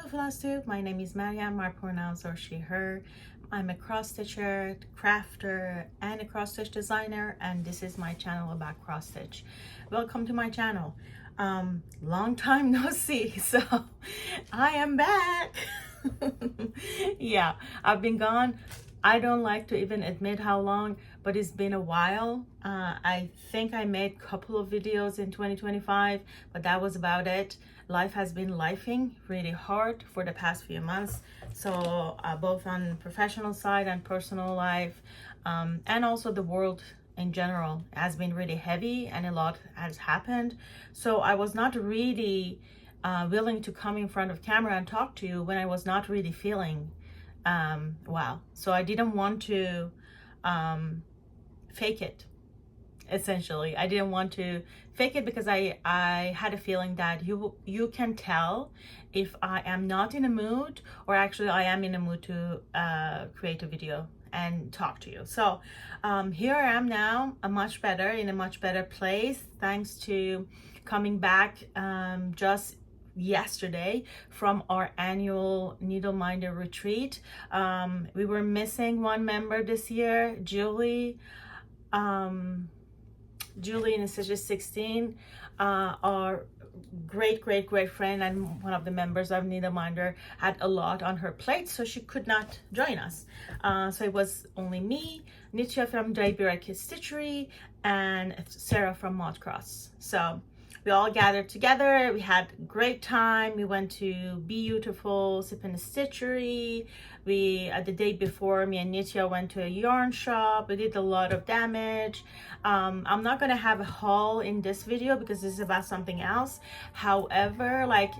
to Flosstube. My name is Mariam. My pronouns are she, her. I'm a cross stitcher, crafter, and a cross stitch designer, and this is my channel about cross stitch. Welcome to my channel. Long time no see, so I am back. Yeah, I've been gone. I don't like to even admit how long, but it's been a while. I think I made a couple of videos in 2025, but that was about it. Life has been lifing really hard for the past few months. So both on professional side and personal life, and also the world in general has been really heavy and a lot has happened. So I was not really willing to come in front of camera and talk to you when I was not really feeling well. So I didn't want to fake it. Essentially, I didn't want to fake it because I had a feeling that you can tell if I am not in a mood, or actually I am in a mood to create a video and talk to you. So here I am now, in a much better place, thanks to coming back just yesterday from our annual needle minder retreat. We were missing one member this year, Julie in Stitches 16, our great friend and one of the members of Needle Minder, had a lot on her plate, so she could not join us. So it was only me, Nitya from Baldquin Stitchery, and Sarah from Mod Cross. So we all gathered together. We had a great time. We went to Youtiful Sip and Stitchery. The day before, me and Nitya went to a yarn shop. We did a lot of damage. I'm not gonna have a haul in this video because this is about something else. However, like,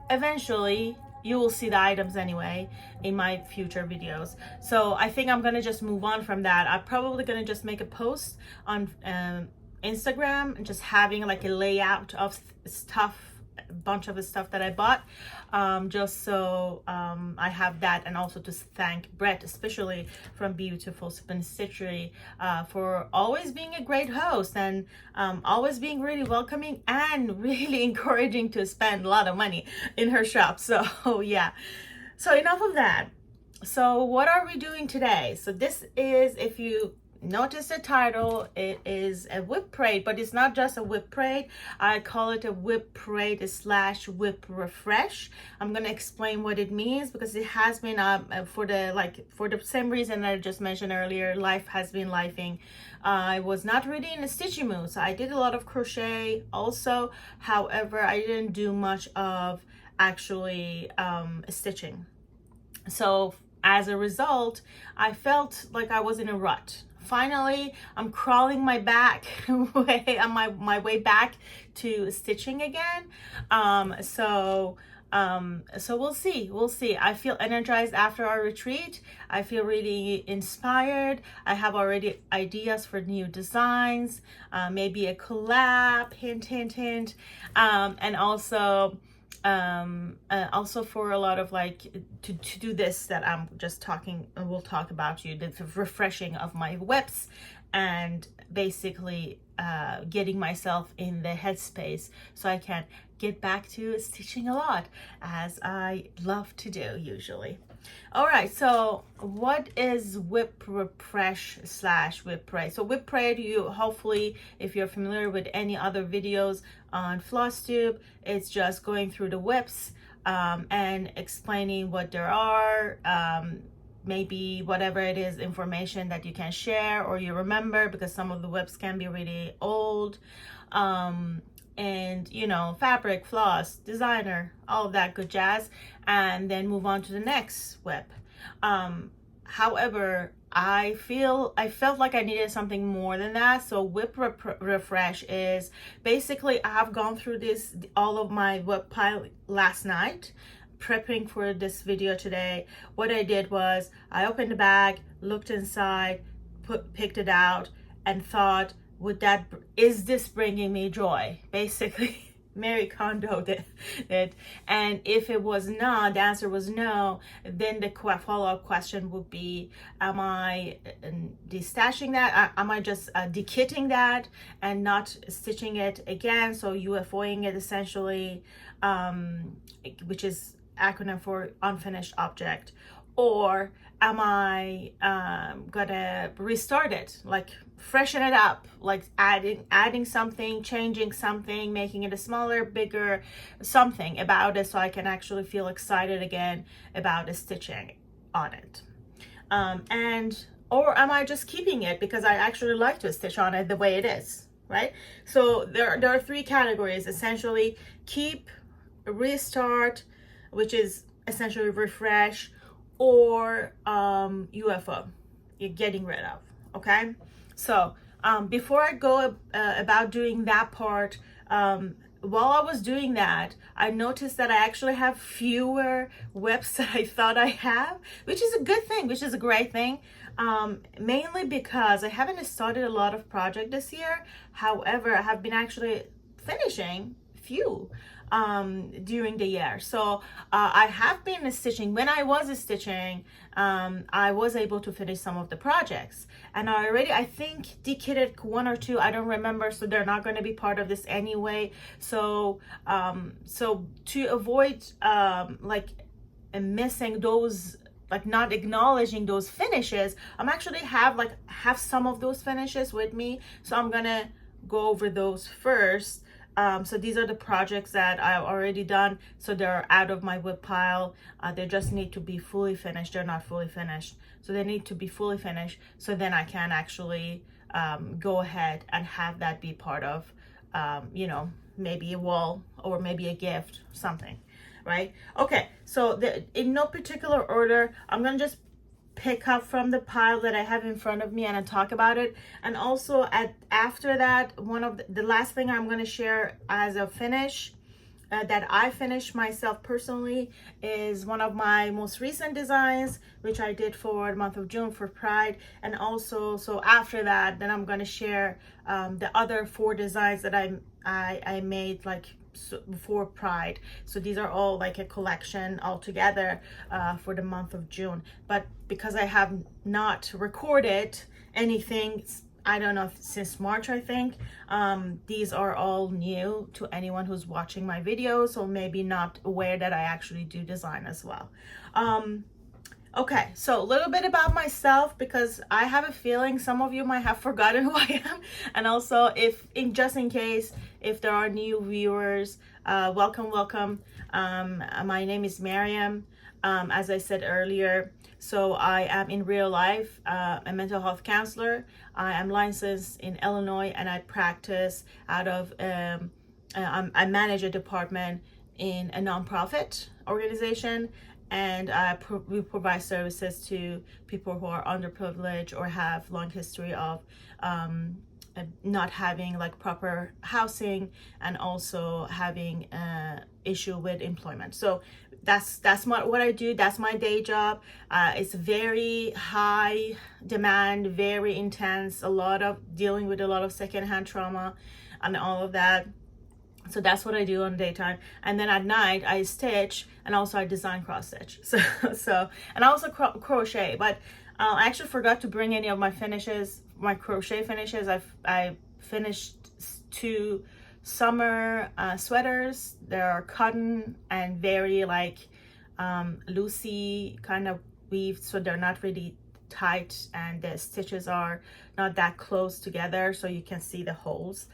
eventually you will see the items anyway in my future videos. So I think I'm gonna just move on from that. I'm probably gonna just make a post on Instagram and just having like a layout of stuff, a bunch of the stuff that I bought, just so I have that, and also to thank Brett, especially from Youtiful Sip and Stitchery, for always being a great host and always being really welcoming and really encouraging to spend a lot of money in her shop. So yeah, so enough of that. So what are we doing today? So this is, if you notice the title, it is a WIP parade, but it's not just a WIP parade. I call it a WIP parade / WIP refresh. I'm gonna explain what it means because it has been for the same reason that I just mentioned earlier. Life has been lifing. I was not really in a stitching mood, so I did a lot of crochet also. However, I didn't do much of actually stitching. So as a result, I felt like I was in a rut. Finally, I'm crawling my way back to stitching again. So we'll see. I feel energized after our retreat. I feel really inspired. I have already ideas for new designs, maybe a collab, hint, and also for a lot of like to do this that I'm just talking, we'll talk about the refreshing of my WIPs and basically getting myself in the headspace so I can get back to stitching a lot, as I love to do usually. All right, so what is WIP refresh / WIP parade? So WIP parade, you hopefully, if you're familiar with any other videos on Flosstube, it's just going through the WIPs and explaining what there are, maybe whatever it is, information that you can share or you remember, because some of the WIPs can be really old. And you know, fabric, floss, designer, all of that good jazz, and then move on to the next WIP. However, I felt like I needed something more than that. So WIP refresh is basically, I have gone through all of my WIP pile last night, prepping for this video today. What I did was I opened the bag, looked inside, picked it out, and thought, is this bringing me joy? Basically, Mary Kondo did it. And if it was not, the answer was no, then the follow-up question would be, am I destashing that? Am I just dekitting that and not stitching it again? So UFOing it essentially, which is acronym for unfinished object, or am I gonna restart it, like freshen it up, like adding something, changing something, making it a smaller, bigger, something about it, so I can actually feel excited again about the stitching on it. And or am I just keeping it because I actually like to stitch on it the way it is, right? So there are three categories essentially: keep, restart, which is essentially refresh, or UFO, you're getting rid of. Okay, so before I go about doing that part, while I was doing that, I noticed that I actually have fewer WIPs that I thought I have, which is a good thing, which is a great thing. Mainly because I haven't started a lot of projects this year. However, I have been actually finishing few during the year. So I have been stitching. When I was stitching, I was able to finish some of the projects, and I think decoded one or two, I don't remember, so they're not going to be part of this anyway. So so to avoid like missing those, like not acknowledging those finishes, I'm actually have some of those finishes with me, so I'm gonna go over those first. So these are the projects that I've already done, so they're out of my WIP pile. They just need to be fully finished. They're not fully finished, so they need to be fully finished, so then I can actually go ahead and have that be part of you know, maybe a wall or maybe a gift, something, right? Okay, so in no particular order, I'm gonna just pick up from the pile that I have in front of me and I talk about it. And also after that, one of the last thing I'm going to share as a finish that I finished myself personally is one of my most recent designs, which I did for the month of June for Pride. And also, so after that, then I'm going to share the other 4 designs that I made like for Pride. So these are all like a collection all together for the month of June. But because I have not recorded anything, I don't know, since March, I think, these are all new to anyone who's watching my videos, so maybe not aware that I actually do design as well. Okay, so a little bit about myself, because I have a feeling some of you might have forgotten who I am. And also, just in case, if there are new viewers, welcome. My name is Miriam, as I said earlier. So I am in real life a mental health counselor. I am licensed in Illinois, and I practice out of, I manage a department in a nonprofit organization. And we provide services to people who are underprivileged or have long history of not having like proper housing, and also having issue with employment. So that's what I do. That's my day job. It's very high demand, very intense, dealing with a lot of secondhand trauma and all of that. So that's what I do on daytime. And then at night I stitch, and also I design cross stitch. So and I also crochet, but I actually forgot to bring any of my finishes, my crochet finishes. I finished 2 summer sweaters. They're cotton and very like loosey kind of weaved, so they're not really tight, and the stitches are not that close together, so you can see the holes.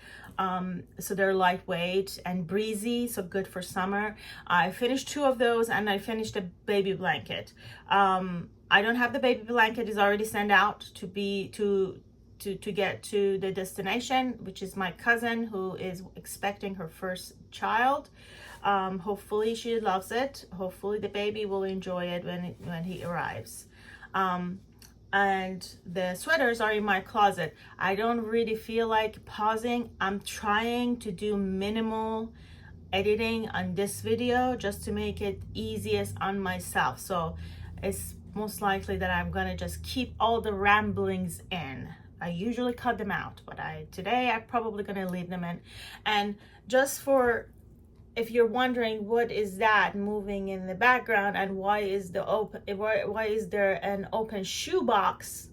So they're lightweight and breezy, so good for summer. I finished 2 of those, and I finished a baby blanket. I don't have the baby blanket. It's already sent out to get to the destination, which is my cousin who is expecting her first child. Hopefully she loves it. Hopefully the baby will enjoy it when he arrives. And the sweaters are in my closet. I don't really feel like pausing. I'm trying to do minimal editing on this video just to make it easiest on myself. So it's most likely that I'm gonna just keep all the ramblings in. I usually cut them out, but today I'm probably gonna leave them in. And just for, if you're wondering what is that moving in the background, and why is there an open shoebox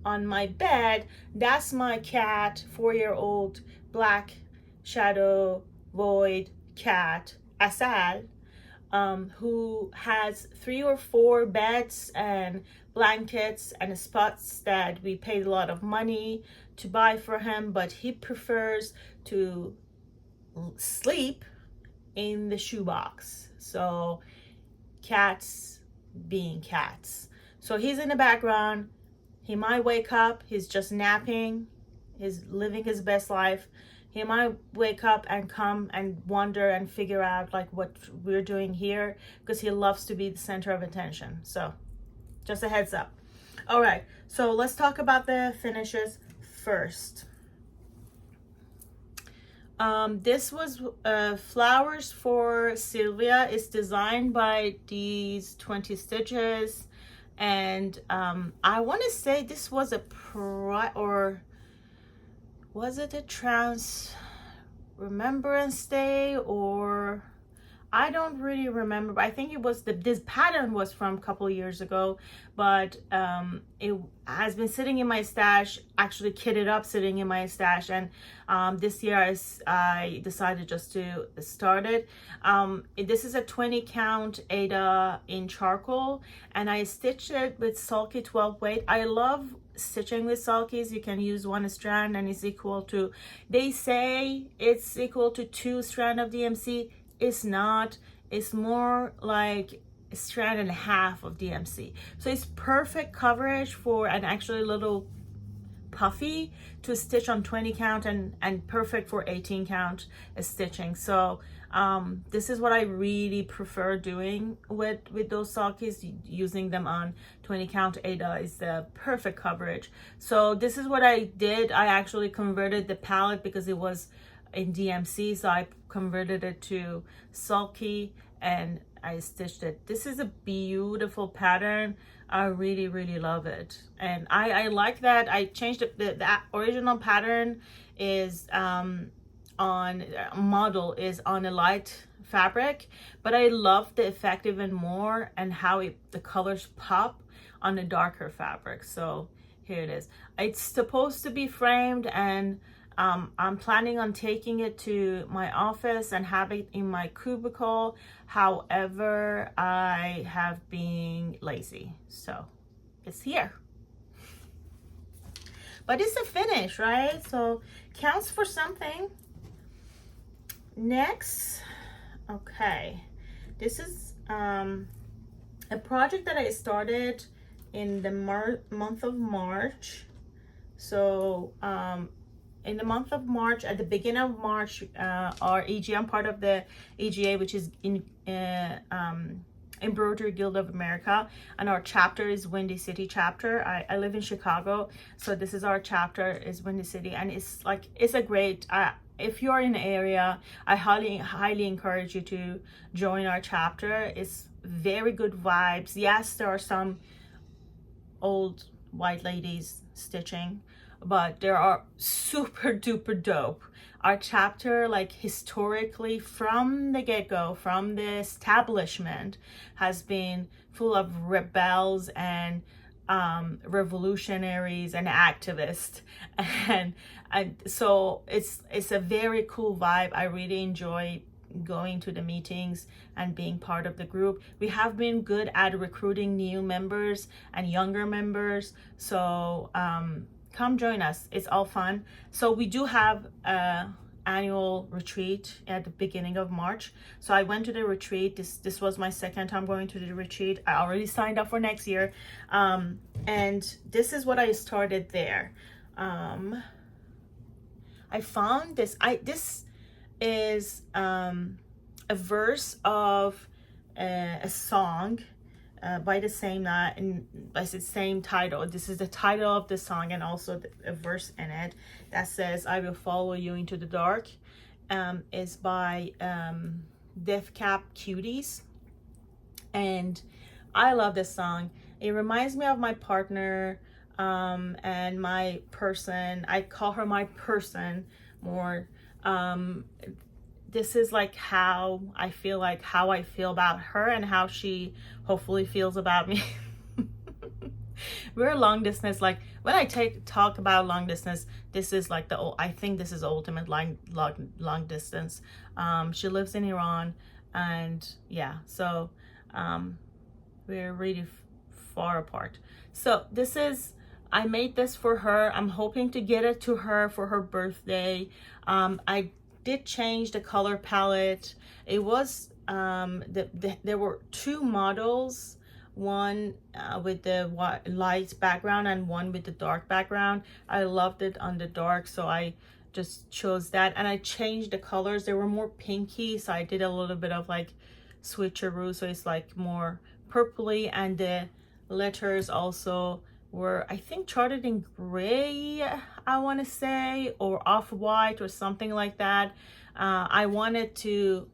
on my bed, that's my cat, 4-year-old black shadow void cat Asal. who has 3 or 4 beds and blankets and spots that we paid a lot of money to buy for him, but he prefers to sleep in the shoebox. So cats being cats. So he's in the background. He might wake up, he's just napping, he's living his best life. He might wake up and come and wonder and figure out like what we're doing here, because he loves to be the center of attention. So just a heads up. All right, so let's talk about the finishes first. This was flowers for Sylvia. It's designed by these 20 stitches, and I want to say this was a or was it a Remembrance Day, or I don't really remember, but I think it was this pattern was from a couple of years ago, but it has been sitting in my stash, actually kitted up, sitting in my stash, and this year I decided just to start it. This is a 20 count Aida in charcoal, and I stitched it with sulky 12 weight. I love stitching with sulkies. You can use 1 strand and it's equal to, they say it's equal to 2 strand of DMC. It's not. It's more like a strand and a half of DMC. So it's perfect coverage for an actually little puffy to stitch on 20 count, and perfect for 18 count stitching. So this is what I really prefer doing with those sulkies, using them on 20 count. Aida is the perfect coverage. So this is what I did. I actually converted the palette because it was in DMC, so I converted it to sulky and I stitched it. This is a beautiful pattern. I really, really love it, and I like that I changed it. The original pattern is model is on a light fabric, but I love the effect even more and how the colors pop on a darker fabric. So here it is. It's supposed to be framed, and I'm planning on taking it to my office and have it in my cubicle. However, I have been lazy, so it's here. But it's a finish, right? So counts for something. Next, okay, this is a project that I started in the month of March. So in the month of March, at the beginning of March, our EGA, I'm part of the EGA, which is in Embroidery Guild of America, and our chapter is Windy City chapter. I live in Chicago, so this is our chapter, is Windy City, and it's a great, if you're in the area, I highly encourage you to join our chapter. It's very good vibes. Yes, there are some old white ladies stitching, but there are super duper dope. Our chapter, like historically from the get-go, from the establishment, has been full of rebels and revolutionaries and activists, and so it's a very cool vibe. I really enjoy going to the meetings and being part of the group. We have been good at recruiting new members and younger members, so come join us. It's all fun. So we do have a annual retreat at the beginning of March. So I went to the retreat. This was my second time going to the retreat. I already signed up for next year, and this is what I started there. I found this. This is a verse of a song by the same by the same title. This is the title of the song, and also a verse in it that says, "I will follow you into the dark." Is by Death Cap Cuties, and I love this song. It reminds me of my partner and my person. I call her my person more. This is like how I feel about her, and how she hopefully feels about me. We're long distance. Like when I talk about long distance, this is like I think this is ultimate long distance. She lives in Iran. And yeah, so we're really far apart. So this is, I made this for her. I'm hoping to get it to her for her birthday. I did change the color palette. It was there were two models, one with the light background and one with the dark background. I loved it on the dark, so I just chose that, and I changed the colors. They were more pinky, so I did a little bit of like switcheroo, so it's like more purpley, and the letters also were, I think, charted in gray, I want to say, or off-white or something like that. I wanted to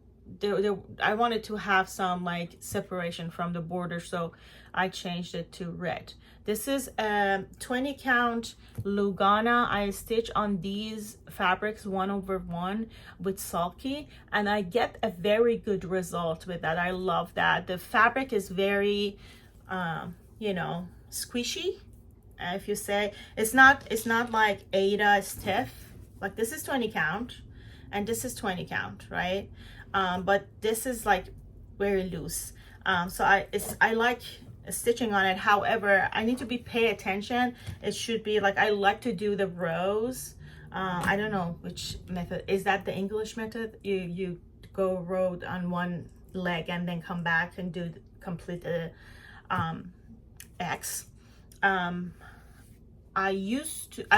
I wanted to have some like separation from the border, so I changed it to red. This is a 20 count Lugana. I stitch on these fabrics 1/1 with sulky, and I get a very good result with that. I love that. The fabric is very you know, squishy, if you say. It's not like Aida stiff. Like this is 20 count and this is 20 count, right? But this is like very loose. So I like stitching on it. However, I need to pay attention. It should be like, I like to do the rows. I don't know which method is that. The English method, you go row on one leg and then come back and do complete the X. I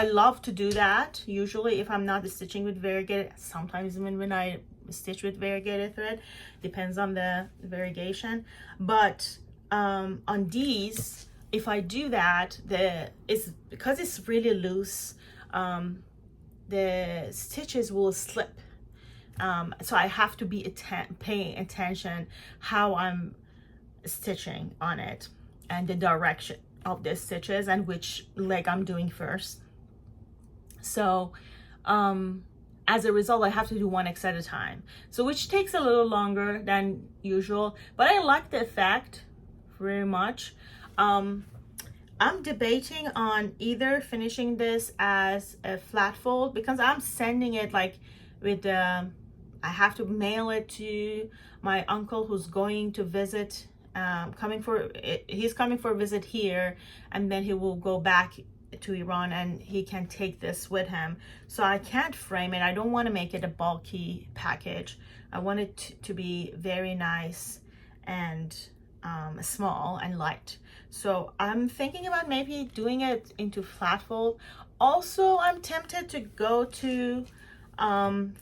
love to do that usually if I'm not stitching with variegated. Sometimes when I stitch with variegated thread, depends on the variegation. But on these, if I do that, because it's really loose, the stitches will slip. So I have to be paying attention how I'm stitching on it, and the direction of the stitches, and which leg I'm doing first. So as a result, I have to do one X at a time, so which takes a little longer than usual, but I like the effect very much. I'm debating on either finishing this as a flat fold, because I'm sending it like with I have to mail it to my uncle who's going to visit, he's coming for a visit here, and then he will go back to Iran, and he can take this with him. So I can't frame it. I don't want to make it a bulky package. I want it to be very nice and small and light. So I'm thinking about maybe doing it into flat fold. Also, I'm tempted to go to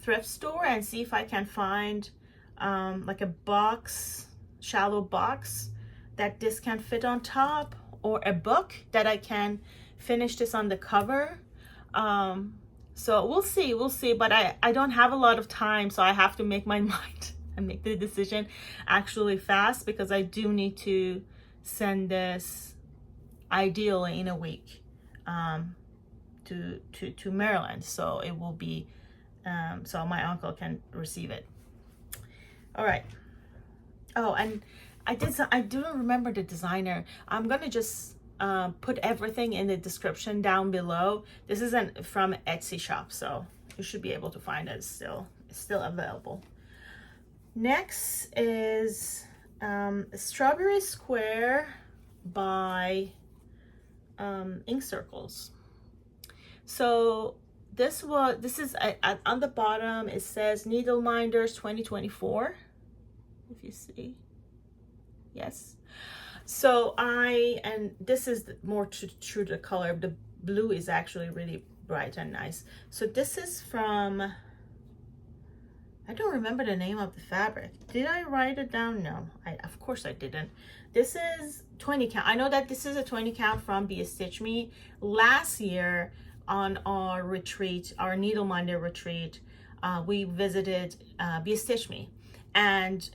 thrift store and see if I can find like a box, shallow box that this can fit on top, or a book that I can finish this on the cover. So we'll see, but I don't have a lot of time, so I have to make my mind and make the decision actually fast, because I do need to send this ideally in a week to Maryland, so it will be so my uncle can receive it. All right. Oh, and I don't remember the designer. I'm gonna just put everything in the description down below. This isn't from Etsy shop, so you should be able to find it. It's still available. Next is Strawberry Square by InkCircles. So this is on the bottom, it says Needle Minders 2024, if you see. Yes. So and this is more true to the color. The blue is actually really bright and nice. So this is from, I don't remember the name of the fabric. Did I write it down? No, of course I didn't. This is 20 count. I know that this is a 20 count from Bestitchme. Last year on our retreat, our needle minder retreat, we visited Bestitchme. And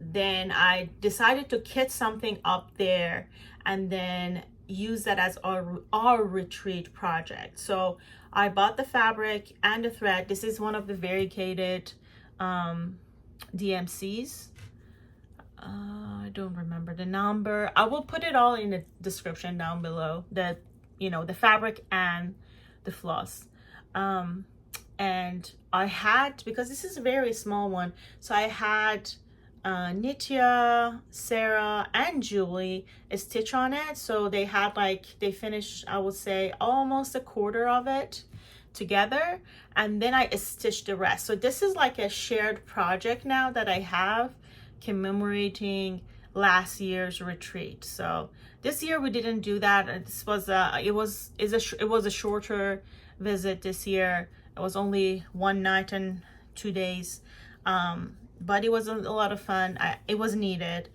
then I decided to kit something up there and then use that as our retreat project. So I bought the fabric and the thread. This is one of the variegated DMCs. I don't remember the number. I will put it all in the description down below, the fabric and the floss. And I had, because this is a very small one, so I had Nitya, Sarah, and Julie stitch on it. So they had like, they finished, I would say, almost a quarter of it together, and then I stitched the rest. So this is like a shared project now that I have commemorating last year's retreat. So this year we didn't do that. This was it was a shorter visit this year. It was only 1 night and 2 days, but it was a lot of fun. It was needed.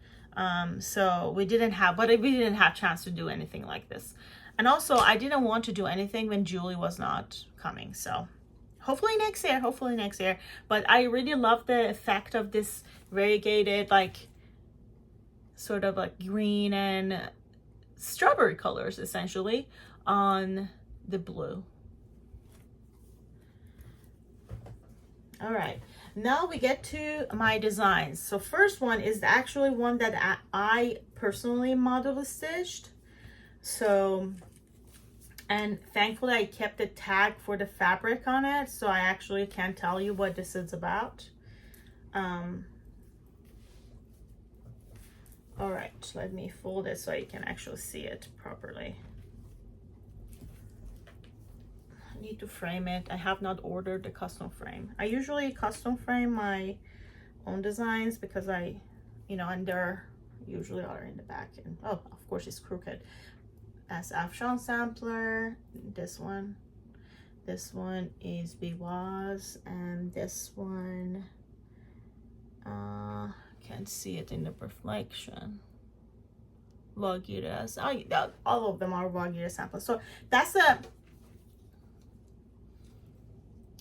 So we didn't have chance to do anything like this. And also I didn't want to do anything when Julie was not coming. So hopefully next year. But I really love the effect of this variegated, like sort of like green and strawberry colors essentially on the blue. All right, now we get to my designs. So first one is actually one that I personally model stitched. So, and thankfully I kept the tag for the fabric on it, so I actually can tell you what this is about. All right, let me fold it so you can actually see it properly. I need to frame it. I have not ordered the custom frame. I usually custom frame my own designs because and they're usually are in the back. And oh, of course it's crooked. As Afshan sampler, this one is Biwas, and this one can't see it in the reflection. Vagiras. All of them are Vagira samples. So that's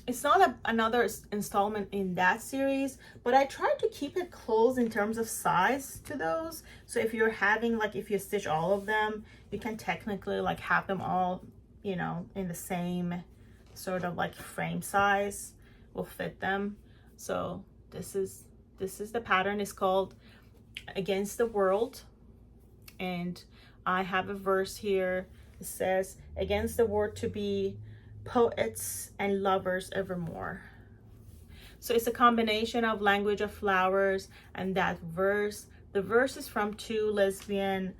it's not another installment in that series, but I tried to keep it close in terms of size to those. So if you're having, like, if you stitch all of them, you can technically like have them all, in the same sort of like frame size will fit them. So this is the pattern. It's called Against the World, and I have a verse here. It says, against the world to be poets and lovers evermore. So it's a combination of Language of Flowers and that verse. The verse is from 2 lesbian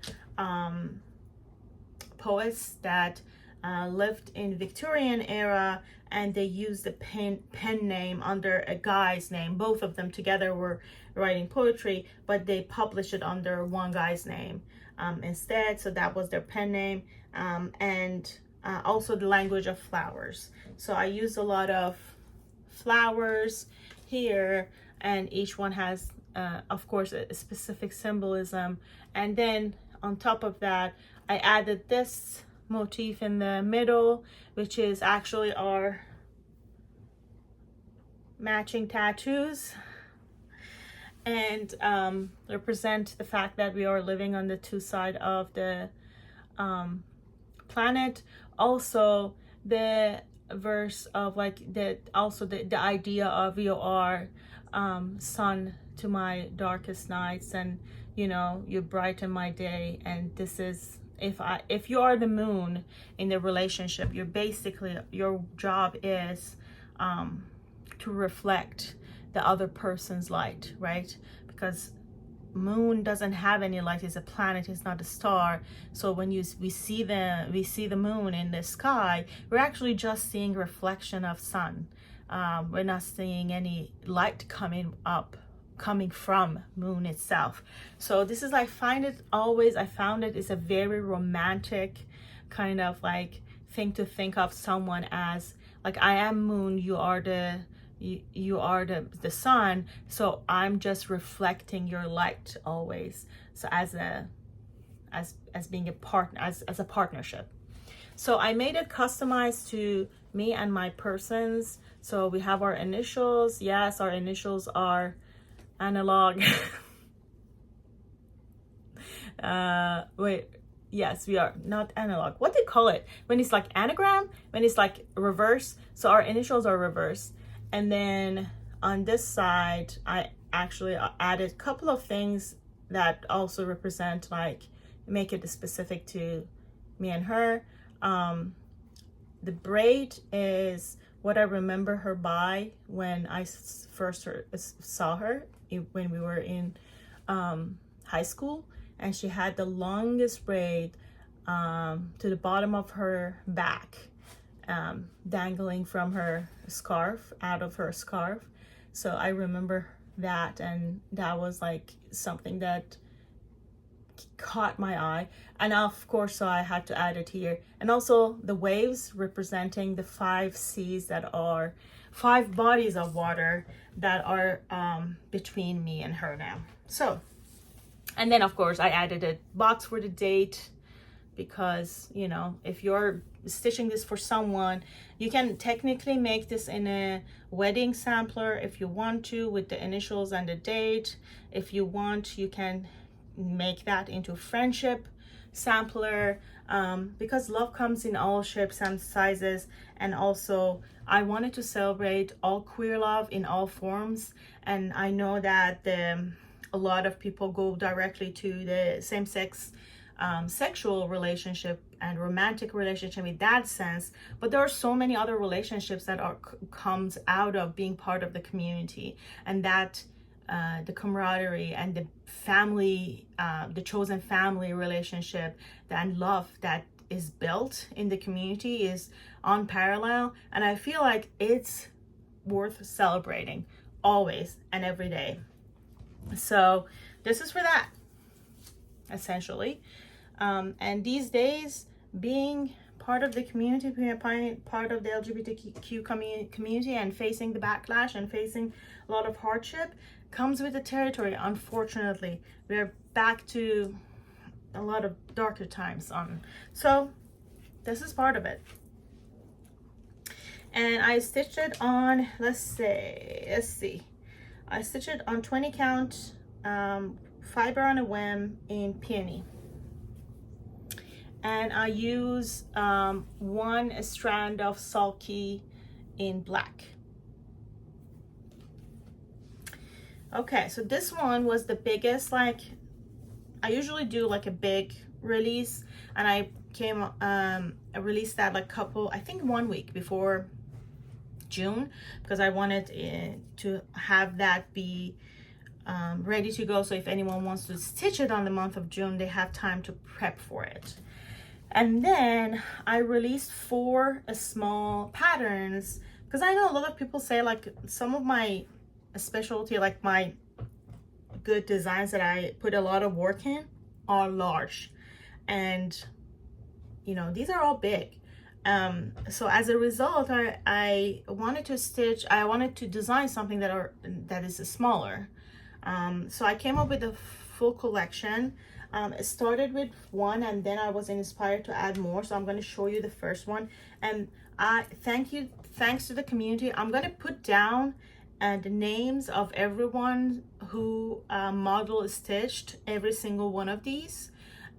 poets that lived in Victorian era, and they used the pen name under a guy's name. Both of them together were writing poetry, but they published it under one guy's name instead. So that was their pen name, and also the Language of Flowers. So I used a lot of flowers here, and each one has of course a specific symbolism. And then on top of that, I added this motif in the middle, which is actually our matching tattoos, and represent the fact that we are living on the 2 sides of the planet. Also the verse of like the idea of you are sun to my darkest nights, and you brighten my day. And this is, if you are the moon in the relationship, your job is to reflect the other person's light, right? Because moon doesn't have any light. It's a planet, it's not a star. So when we see the moon in the sky, we're actually just seeing reflection of sun. We're not seeing any light coming from moon itself. So this is, I found it is a very romantic kind of like thing to think of someone as, like, I am moon, you are the sun, so I'm just reflecting your light always. So as being a partner, as a partnership. So I made it customized to me and my persons. So we have our initials. Yes, our initials are analog. Yes, we are not analog. What do you call it when it's like anagram, when it's like reverse? So our initials are reverse. And then on this side, I actually added a couple of things that also represent, like, make it specific to me and her. The braid is what I remember her by when I first saw her. when we were in high school, and she had the longest braid to the bottom of her back, dangling from her scarf, out of her scarf. So I remember that, and that was like something that caught my eye. And of course, so I had to add it here. And also the waves representing the 5 seas, that are 5 bodies of water that are between me and her now. So, and then of course I added a box for the date, because, you know, if you're stitching this for someone, you can technically make this in a wedding sampler if you want to, with the initials and the date. If you want, you can make that into friendship sampler, because love comes in all shapes and sizes. And also I wanted to celebrate all queer love in all forms, and I know that a lot of people go directly to the same-sex sexual relationship and romantic relationship in that sense, but there are so many other relationships that comes out of being part of the community, and that the camaraderie and the family, the chosen family relationship and love that is built in the community is unparalleled. And I feel like it's worth celebrating always and every day. So this is for that, essentially. And these days, being part of the community, being part of the LGBTQ community, and facing the backlash and facing a lot of hardship comes with the territory. Unfortunately, we're back to a lot of darker times so this is part of it. And I stitched it on, let's see, I stitched it on 20 count fiber on a whim in peony, and I use 1 strand of sulky in black. Okay, so this one was the biggest. Like, I usually do like a big release, and I released that like I think 1 week before June, because I wanted to have that be ready to go, so if anyone wants to stitch it on the month of June, they have time to prep for it. And then I released 4 small patterns, because I know a lot of people say, like, some of my specialty, like my good designs that I put a lot of work in, are large, and you know, these are all big. So as a result, I wanted to design something that is smaller. So I came up with a full collection. It started with 1, and then I was inspired to add more, so I'm going to show you the first one. And thanks to the community, I'm going to put down the names of everyone who model stitched every single one of these,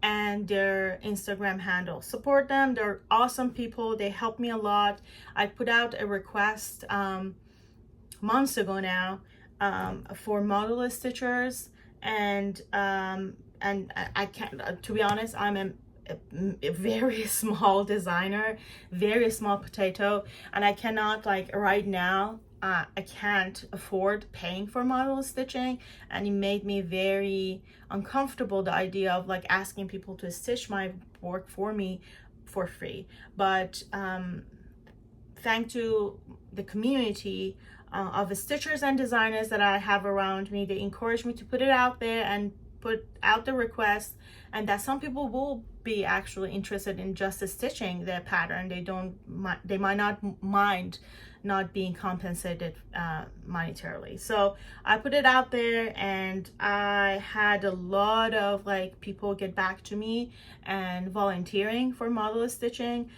and their Instagram handle. Support them, they're awesome people, they help me a lot. I put out a request months ago now for model stitchers, and I can't, to be honest, I'm a very small designer, very small potato, and I cannot, like, right now, I can't afford paying for model stitching, and it made me very uncomfortable, the idea of like asking people to stitch my work for me for free. But thanks to the community of stitchers and designers that I have around me, they encourage me to put it out there and put out the request, and that some people will be actually interested in just stitching their pattern. They might not mind not being compensated monetarily. So I put it out there, and I had a lot of like people get back to me and volunteering for model stitching.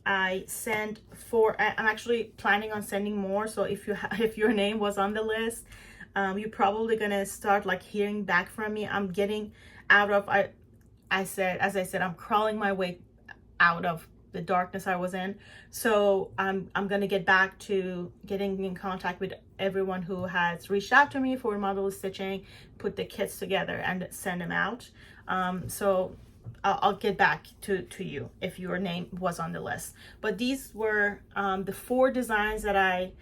I sent 4. I'm actually planning on sending more, so if your name was on the list, you're probably gonna start like hearing back from me. I'm getting out of, as I said, I'm crawling my way out of the darkness I was in. So I'm gonna get back to getting in contact with everyone who has reached out to me for model stitching, put the kits together and send them out. So I'll get back to you if your name was on the list. But these were the 4 designs that I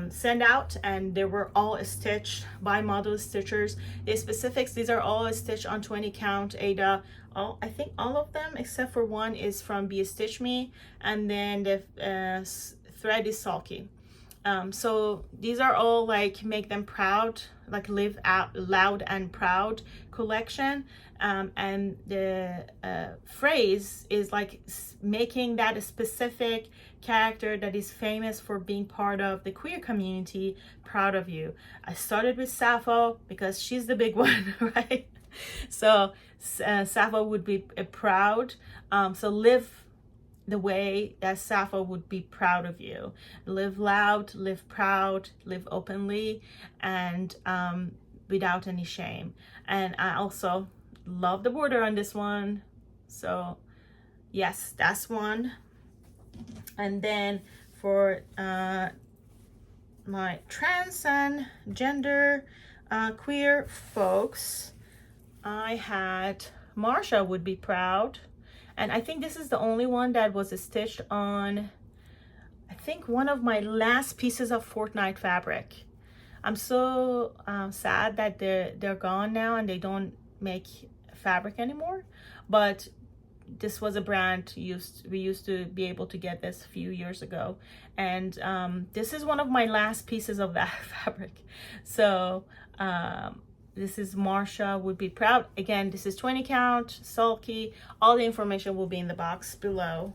sent out, and they were all stitched by model stitchers. The specifics, these are all stitched on 20 count Aida. I think all of them except for one is from Bestitchme, and then the thread is sulky. So these are all like make them proud, like live out loud and proud collection. And the phrase is like making that a specific character that is famous for being part of the queer community proud of you. I started with Sappho because she's the big one, right? So Sappho would be proud. So live the way that Sappho would be proud of you. Live loud, live proud, live openly, and without any shame. And I also love the border on this one. So yes, that's one. And then for my trans and gender queer folks, I had Marsha would be proud. And I think this is the only one that was stitched on, I think, one of my last pieces of Fortnite fabric. I'm so sad that they're gone now and they don't make fabric anymore. But this was a brand we used to be able to get this a few years ago. And this is one of my last pieces of that fabric. So this is Marsha would be proud. Again, this is 20 count, sulky. All the information will be in the box below.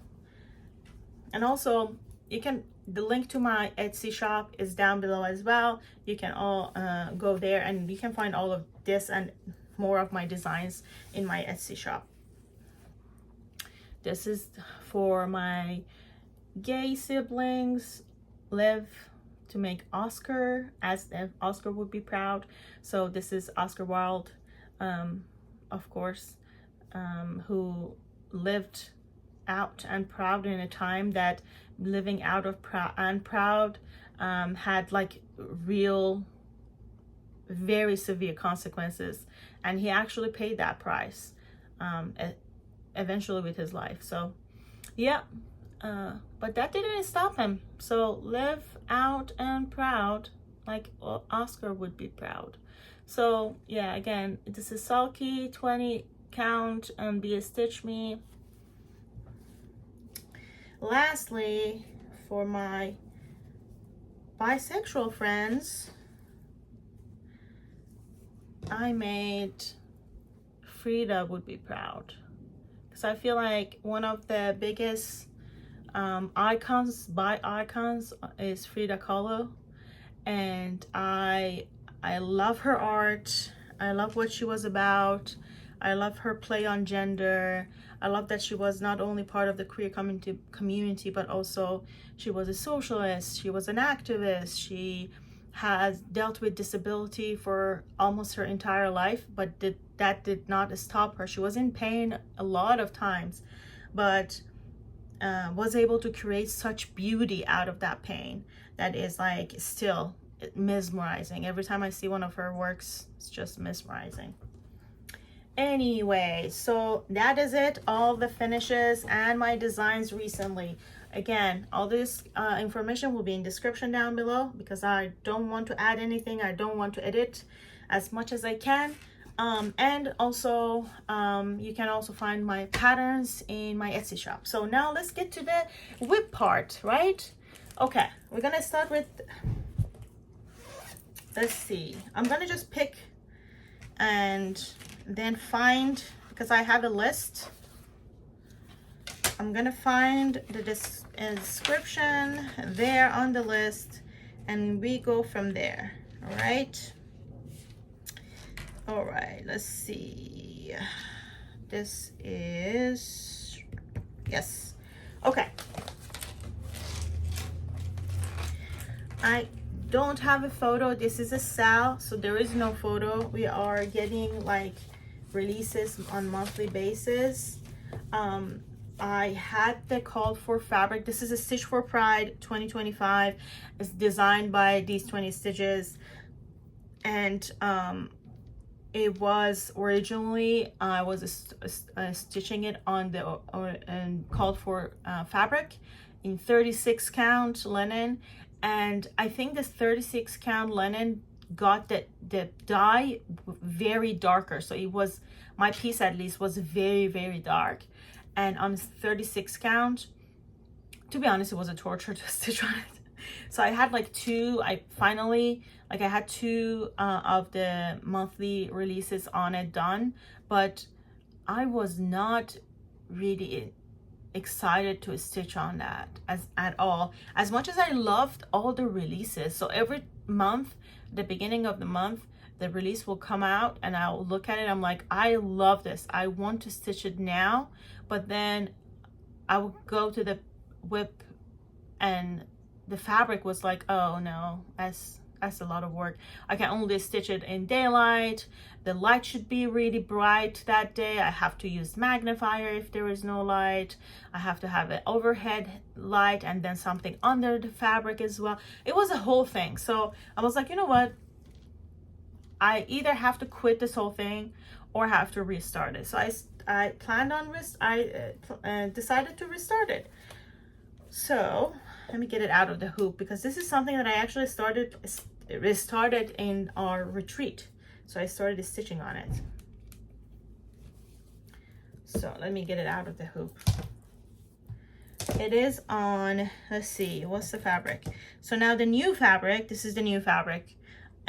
And also, the link to my Etsy shop is down below as well. You can all go there and you can find all of this and more of my designs in my Etsy shop. This is for my gay siblings. Live to make Oscar, as if Oscar would be proud. So this is Oscar Wilde, of course, who lived out and proud in a time that living out of proud had like real, very severe consequences, and he actually paid that price eventually with his life. So yeah, but that didn't stop him. So live out and proud like Oscar would be proud. So yeah, again, this is sulky, 20 count, and Bestitchme. Lastly, for my bisexual friends, I made Frida would be proud, because I feel like one of the biggest icons is Frida Kahlo, and I love her art. I love what she was about. I love her play on gender. I love that she was not only part of the queer community, but also she was a socialist. She was an activist. She has dealt with disability for almost her entire life, but that did not stop her. She was in pain a lot of times, but was able to create such beauty out of that pain that is like still mesmerizing. Every time I see one of her works, it's just mesmerizing. Anyway, so that is it, all the finishes and my designs recently. Again, all this information will be in description down below, because I don't want to add anything. I don't want to edit as much as I can. And also you can also find my patterns in my Etsy shop. So now let's get to the WIP part, right? Okay, we're gonna start with, let's see, I'm gonna just pick and then find, because I have a list, I'm gonna find the description there on the list, and we go from there. All right, let's see, this is, yes, okay. I don't have a photo. This is a sale, so there is no photo. We are getting like releases on monthly basis. I had the call for fabric. This is a Stitch for Pride 2025. It's designed by These 20 Stitches, and it was originally I was stitching it on the and called for fabric in 36 count linen, And I think this 36 count linen got the dye very darker. So it was, my piece at least was very, very dark. And on 36 count, to be honest, it was a torture to stitch on it. So I had like I had two of the monthly releases on it done, but I was not really excited to stitch on that at all, as much as I loved all the releases. So every month, the beginning of the month, the release will come out and I'll look at it. I'm like, I love this, I want to stitch it now. But then I would go to the WIP and the fabric was like, oh no, that's a lot of work. I can only stitch it in daylight. The light should be really bright that day. I have to use magnifier if there is no light. I have to have an overhead light and then something under the fabric as well. It was a whole thing. So I was like, you know what? I either have to quit this whole thing or have to restart it. So I planned on decided to restart it. So let me get it out of the hoop, because this is something that I actually started in our retreat. So I started stitching on it. So let me get it out of the hoop. It is on, let's see, what's the fabric? So now the new fabric, this is the new fabric,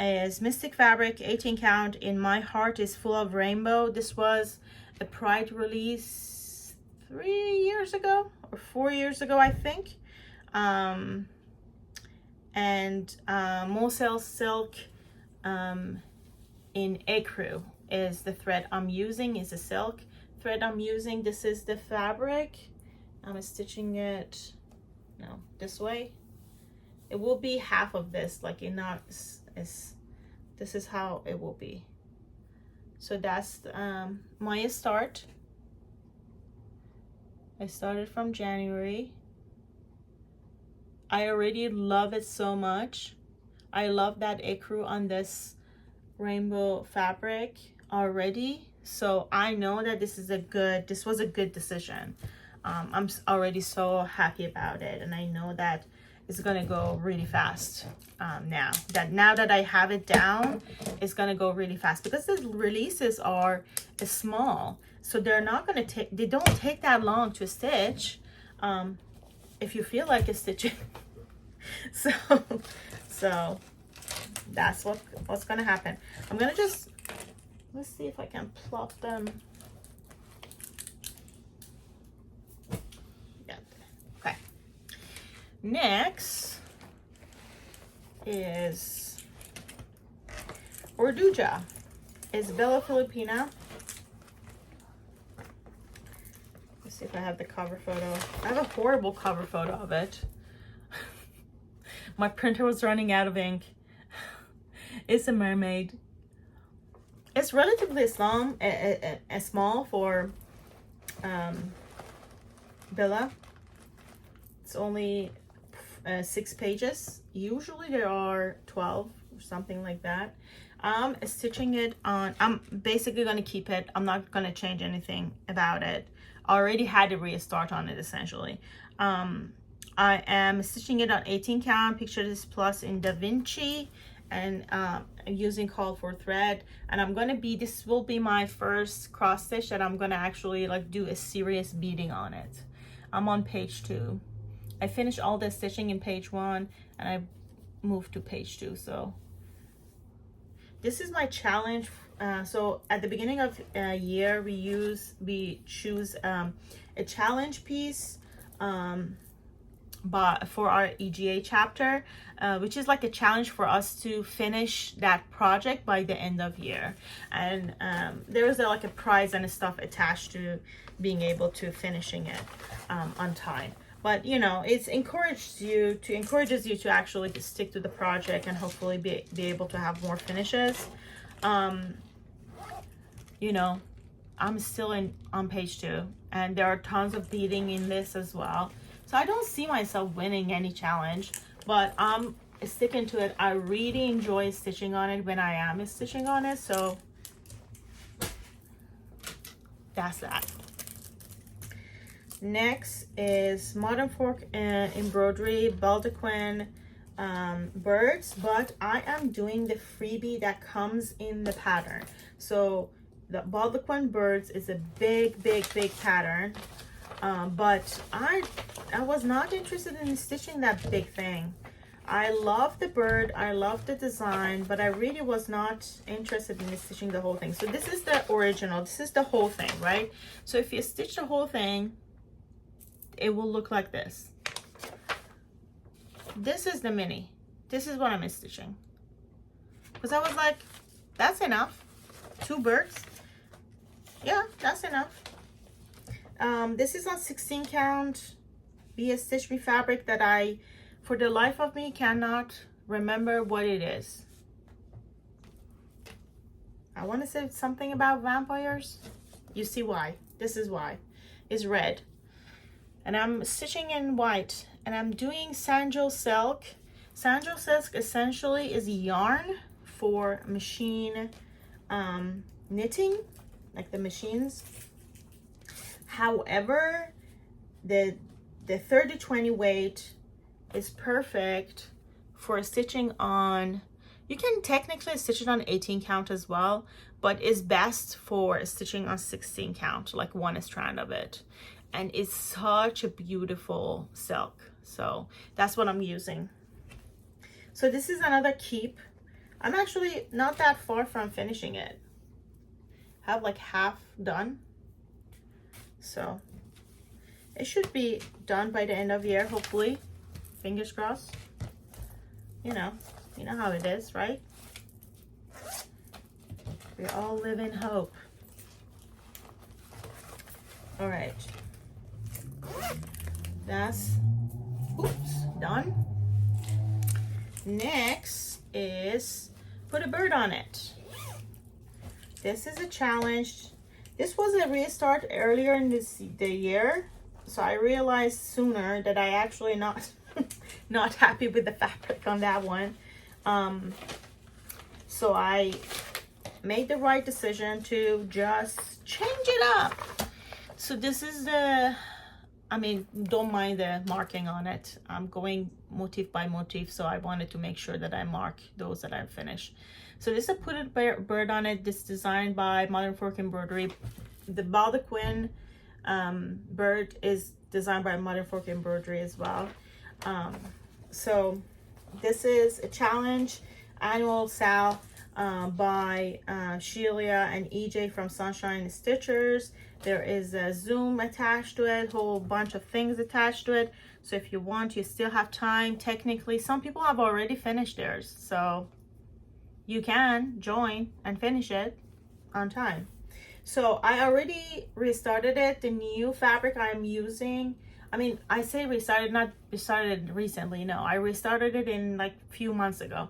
is Mystic Fabric, 18 count. In My Heart is Full of Rainbow. This was a Pride release 3 years ago or 4 years ago, I think. Mossalesilk in Ecru is the thread I'm using, is a silk thread I'm using. This is the fabric. I'm stitching it, no, this way. It will be half of this, like this is how it will be. So that's my start. I started from January. I already love it so much. I love that ecru on this rainbow fabric already. So I know that this was a good decision. I'm already so happy about it, and I know that it's gonna go really fast. Now that I have it down, it's gonna go really fast, because the releases are small, so they don't take that long to stitch. If you feel like stitching. so that's what's gonna happen. I'm gonna just, let's see if I can plop them. Yeah. Okay. Next is Orduja. It's Bella Filipina. Let's see if I have the cover photo. I have a horrible cover photo of it. My printer was running out of ink. It's a mermaid. It's relatively small for Bella. It's only 6 pages. Usually there are 12 or something like that. I'm stitching it on, I'm basically going to keep it. I'm not going to change anything about it. I already had a restart on it, essentially. I am stitching it on 18 count. Picture this plus in Davinci, and using call for thread. And I'm going to be, this will be my first cross stitch that I'm going to actually like do a serious beading on it. I'm on page 2. I finished all the stitching in page 1 and I moved to page 2. So this is my challenge. So at the beginning of year, we choose a challenge piece for our EGA chapter, which is like a challenge for us to finish that project by the end of year. And there is like a prize and stuff attached to being able to finishing it on time. But you know, it encourages you to actually stick to the project and hopefully be able to have more finishes. You know, I'm still on page 2, and there are tons of beading in this as well. So I don't see myself winning any challenge, but I'm sticking to it. I really enjoy stitching on it when I am stitching on it. So that's that. Next is Modern Folk Embroidery, Baldaquin birds, but I am doing the freebie that comes in the pattern. So the Baldaquin Birds is a big pattern, but I was not interested in stitching that big thing. I love the bird, I love the design, but I really was not interested in stitching the whole thing. So this is the original, this is the whole thing, right? So if you stitch the whole thing, it will look like this. This is the mini. This is what I'm stitching. Because I was like, that's enough. 2 birds. Yeah, that's enough. This is on 16 count Bestitchme fabric that I, for the life of me, cannot remember what it is. I want to say something about vampires. You see why. This is why. It's red. And I'm stitching in white. And I'm doing Sanjosilk. Sanjosilk essentially is yarn for machine knitting, like the machines. However, the 30-20 weight is perfect for stitching on. You can technically stitch it on 18 count as well, but it's best for stitching on 16 count, like 1 strand of it. And it's such a beautiful silk. So that's what I'm using. So this is another keep. I'm actually not that far from finishing it. I have like half done. So it should be done by the end of the year, hopefully. Fingers crossed. You know how it is, right? We all live in hope. All right. That's done. Next is put a bird on it. This is a challenge. This was a restart earlier in the year, so I realized sooner that I actually not happy with the fabric on that one. So I made the right decision to just change it up. So this is the, I mean, don't mind the marking on it. I'm going motif by motif, so I wanted to make sure that I mark those that I've finished. So this is a put a bird on it. This is designed by Modern Folk Embroidery. The Baldquin bird is designed by Modern Folk Embroidery as well. So this is a challenge annual sale by Sylvia and EJ from Sunshine Stitchers. There is a Zoom attached to it, whole bunch of things attached to it. So if you want, you still have time. Technically, some people have already finished theirs, so you can join and finish it on time. So I already restarted it. The new fabric I'm using, I mean, I say restarted, not restarted recently. No, I restarted it in like a few months ago.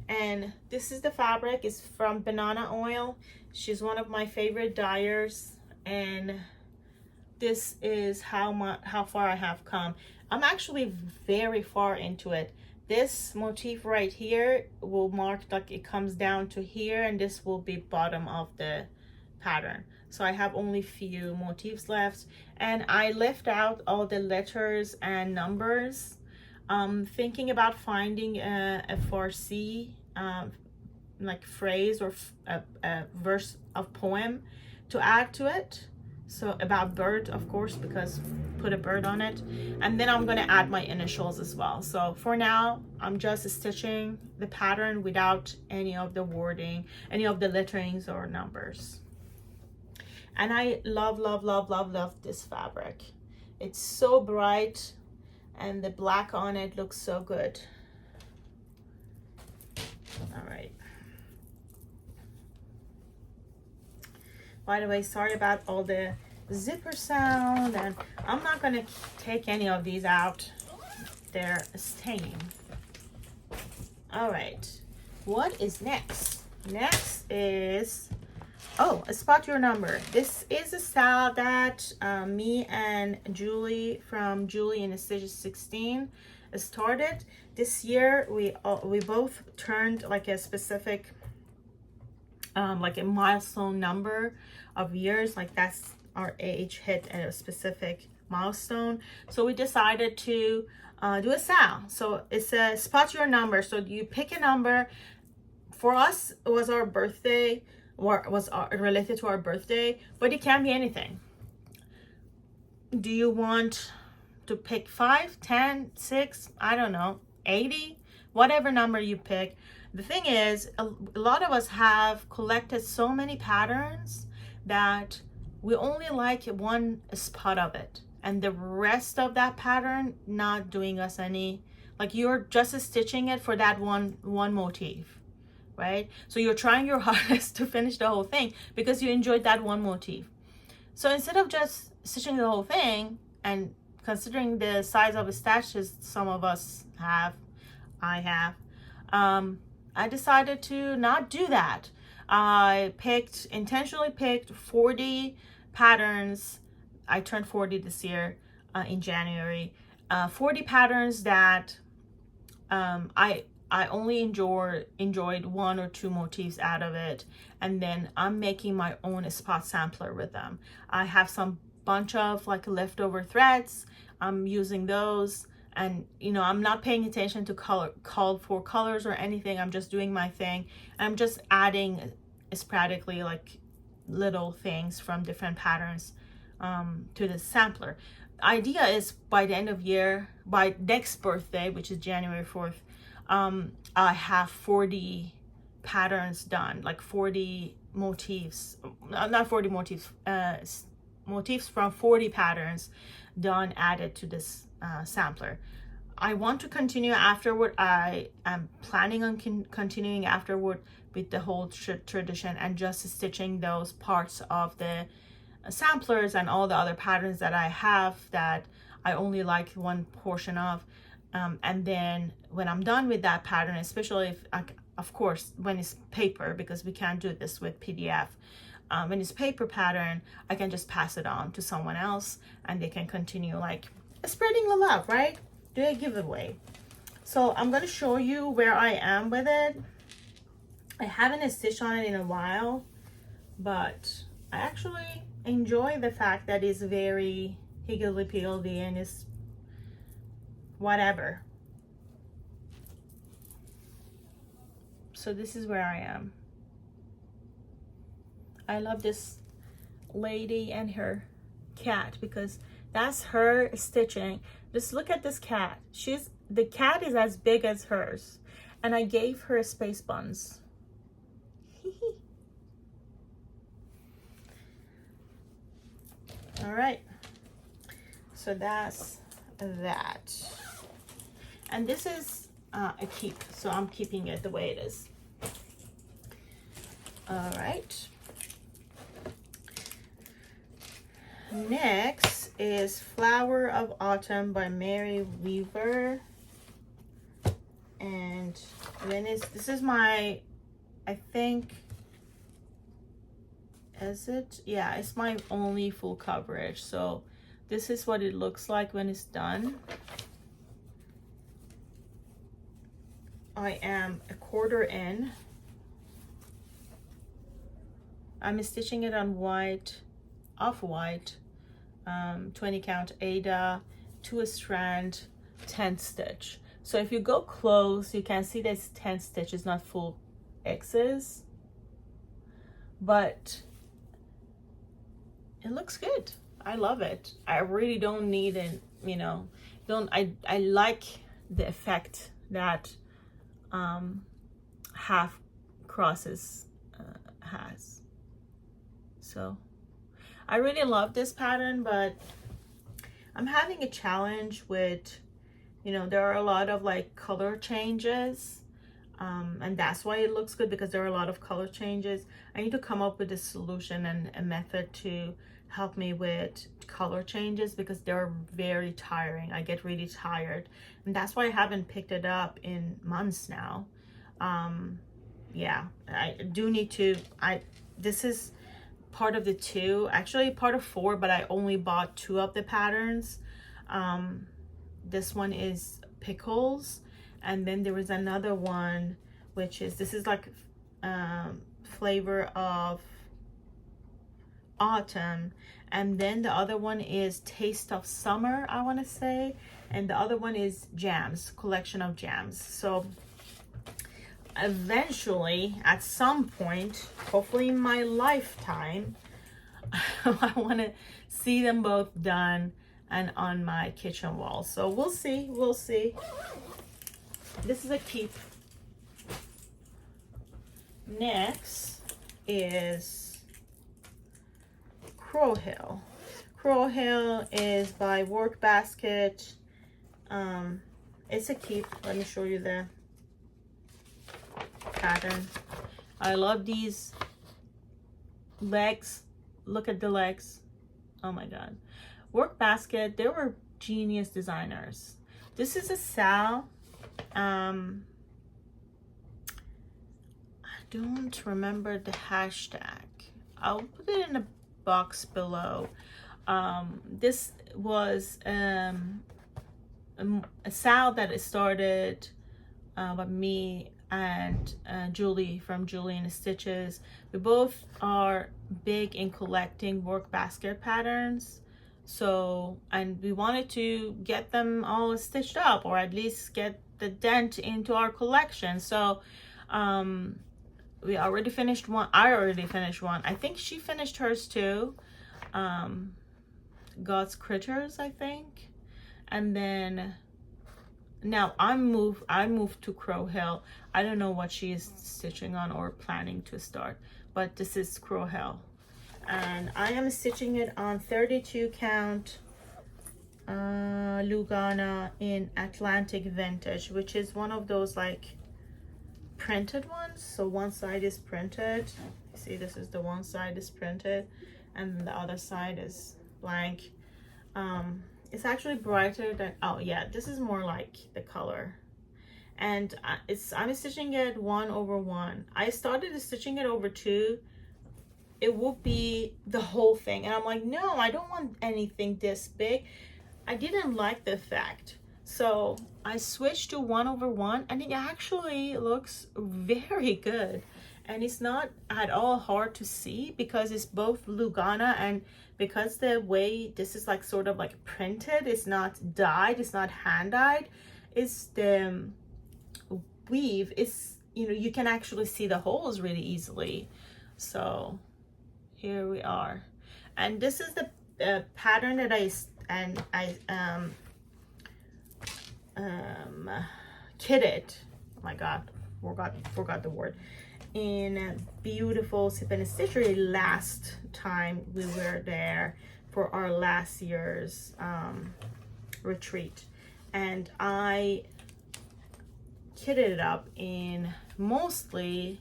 And this is the fabric. It's from Bananaoil. She's one of my favorite dyers. And this is how far I have come. I'm actually very far into it. This motif right here will mark like it comes down to here, and this will be bottom of the pattern. So I have only few motifs left, and I left out all the letters and numbers. Thinking about finding a Farsi like phrase or a verse of poem to add to it. So about bird, of course, because put a bird on it. And then I'm going to add my initials as well. So for now, I'm just stitching the pattern without any of the wording, any of the letterings or numbers. And I love this fabric. It's so bright, and the black on it looks so good. All right. By the way, sorry about all the zipper sound, and I'm not gonna take any of these out. They're staying. All right, what is next? Next is, oh, a Spotyournumber. This is a style that me and Julie from Julie in Stitches 16 started. This year, we both turned like a specific, like a milestone number of years, like that's our age hit at a specific milestone. So we decided to do a sale. So it's a spot your number. So you pick a number. For us, it was our birthday, or was related to our birthday, but it can be anything. Do you want to pick 5, 10, 6, I don't know, 80, whatever number you pick? The thing is, a lot of us have collected so many patterns that we only like one spot of it, and the rest of that pattern not doing us any, like you're just stitching it for that one motif, right? So you're trying your hardest to finish the whole thing because you enjoyed that one motif. So instead of just stitching the whole thing, and considering the size of the stashes some of us have, I have, I decided to not do that. I intentionally picked 40 patterns. I turned 40 this year in January. 40 patterns that I only enjoyed 1 or 2 motifs out of it, and then I'm making my own spot sampler with them. I have some bunch of like leftover threads. I'm using those, and you know, I'm not paying attention to called for colors or anything. I'm just doing my thing. I'm just adding sporadically like little things from different patterns to the sampler. Idea is by the end of year, by next birthday, which is January 4th, I have 40 patterns done, like 40 motifs, not 40 motifs, motifs from 40 patterns done, added to this sampler. I want to continue afterward. I am planning on continuing afterward with the whole tradition and just stitching those parts of the samplers and all the other patterns that I have that I only like one portion of. And then when I'm done with that pattern, especially if, of course, when it's paper, because we can't do this with PDF, when it's paper pattern, I can just pass it on to someone else and they can continue like spreading the love, right? Do a giveaway. So I'm going to show you where I am with it. I haven't stitched on it in a while, but I actually enjoy the fact that it's very higgledy-piggledy and it's whatever. So this is where I am. I love this lady and her cat because that's her stitching. Just look at this cat. The cat is as big as hers, and I gave her space buns. All right, so that's that. And this is a keep, so I'm keeping it the way it is. All right. Next is Flower of Autumn by Mary Weaver. And then this is my, I think, is it? Yeah, it's my only full coverage. So this is what it looks like when it's done. I am a quarter in. I'm stitching it on white, off-white, 20 count Aida, 2 strand, 10 stitch. So if you go close, you can see this 10 stitches, not full X's, but it looks good. I love it. I really don't need it, you know, I like the effect that half crosses has. So I really love this pattern, but I'm having a challenge with, you know, there are a lot of like color changes, and that's why it looks good, because there are a lot of color changes. I need to come up with a solution and a method to help me with color changes, because they're very tiring. I get really tired, and that's why I haven't picked it up in months now. Yeah, I do need to. This is part of the 2, actually part of 4, but I only bought 2 of the patterns. This one is Pickles, and then there is another one which is, this is like flavor of Autumn, and then the other one is Taste of Summer, I want to say, and the other one is Jams, collection of jams. So eventually, at some point, hopefully in my lifetime, I want to see them both done and on my kitchen wall. So we'll see, we'll see. This is a keep. Next is Crow Hill. Crow Hill is by Workbasket. It's a keep. Let me show you the pattern. I love these legs. Look at the legs. Oh my god. Workbasket, they were genius designers. This is a Sal. I don't remember the hashtag. I'll put it in the box below. This was a Sal that started by me and Julie from Julie and the Stitches. We both are big in collecting Workbasket patterns. So, and we wanted to get them all stitched up, or at least get the dent into our collection. So, we already finished one. I already finished one. I think she finished hers too. God's Critters, I think. And then now I moved to Crow Hill. I don't know what she is stitching on or planning to start, but this is Crow Hill. And I am stitching it on 32 count Lugana in Atlantic Vintage, which is one of those like printed ones. So one side is printed. See, this is the one side is printed and the other side is blank. It's actually brighter than, oh yeah, this is more like the color. And I'm stitching it 1/1. I started stitching it over 2. It will be the whole thing, and I'm like, no, I don't want anything this big. I didn't like the effect, so I switched to 1/1, and it actually looks very good. And it's not at all hard to see because it's both Lugana, and because the way this is like sort of like printed, it's not dyed, it's not hand dyed, it's the weave, it's, you know, you can actually see the holes really easily. So here we are, and this is the pattern that I kitted. Oh my god, forgot the word. In Beautiful Sip and Stitchery last time we were there for our last year's retreat, and I kitted it up in mostly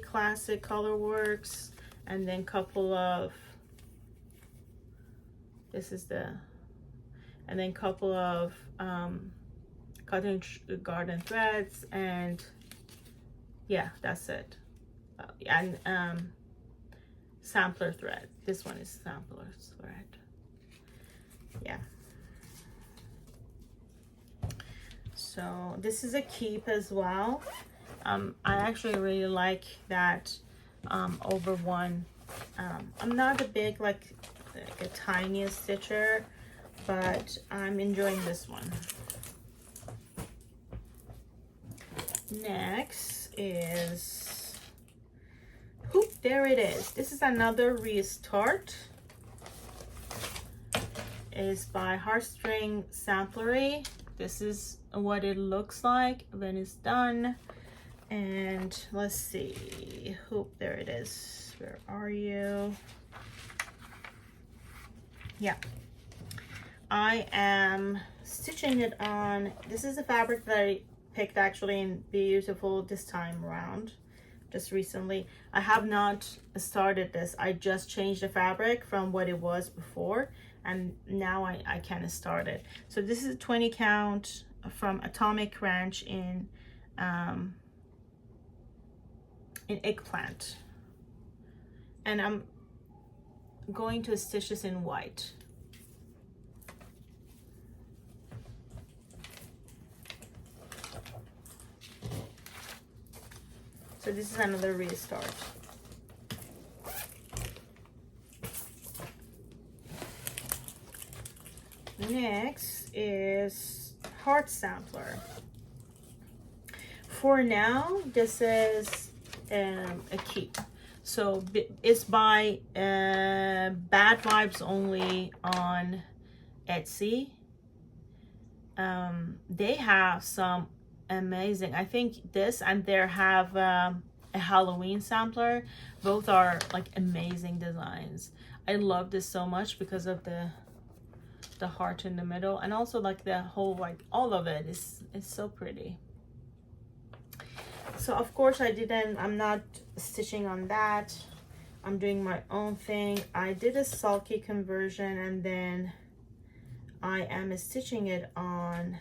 classic color works, and then couple of couple of cotton garden threads, and yeah, that's it. And sampler thread. This one is sampler thread. Yeah. So this is a keep as well. I actually really like that over 1. I'm not a big like a tiniest stitcher, but I'm enjoying this one. Next is, whoop, there it is. This is another Restart. It's by Heartstring Samplery. This is what it looks like when it's done. And let's see, hoop, there it is. Where are you? Yeah, I am stitching it on, this is the fabric that I picked actually in Beautiful this time around, just recently. I have not started this. I just changed the fabric from what it was before, and now I can start it. So this is a 20 count from Atomic Ranch in Eggplant, and I'm going to stitch this in white. So this is another Restart. Next is heart sampler. For now, this is a keep. So it's by Bad Vibes Only on Etsy. They have some amazing, I think this and they have a Halloween sampler. Both are like amazing designs. I love this so much because of the heart in the middle, and also like the whole, like all of it is so pretty. So of course I'm not stitching on that. I'm doing my own thing. I did a sulky conversion and then I am stitching it on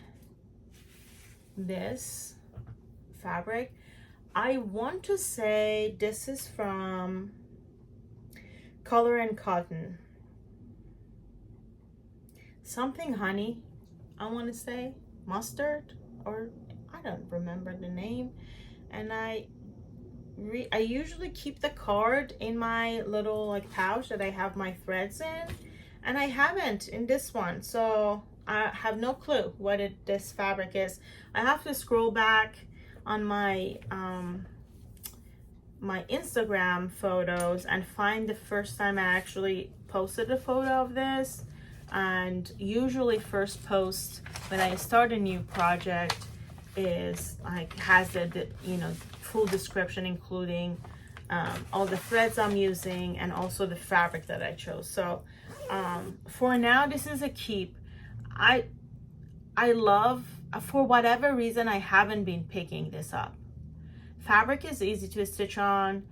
this fabric. I want to say this is from Color and Cotton. Something honey, I want to say. Mustard, or I don't remember the name. And I usually keep the card in my little like pouch that I have my threads in, and I haven't in this one, so I have no clue what this fabric is. I have to scroll back on my my Instagram photos and find the first time I actually posted a photo of this. And usually first post when I start a new project is like has the you know, full description, including all the threads I'm using and also the fabric that I chose. So for now, this is a keep. I love, for whatever reason, I haven't been picking this up. Fabric is easy to stitch on.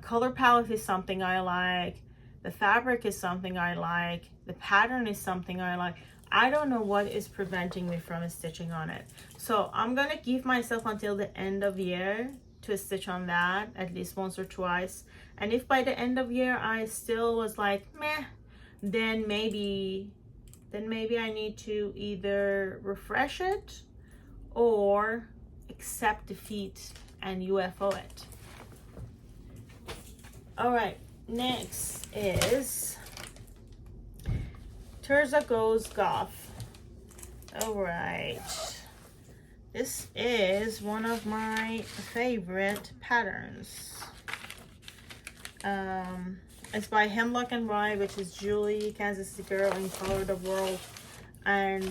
Color palette is something I like. The fabric is something I like. The pattern is something I like. I don't know what is preventing me from stitching on it. So I'm gonna give myself until the end of year to stitch on that at least once or twice. And if by the end of year I still was like, meh, then maybe I need to either refresh it or accept defeat and UFO it. All right, next is Thirza Goes Goth. All right, this is one of my favorite patterns. It's by Hemlock Rye, which is Julie, Kansas City girl in Color the World, and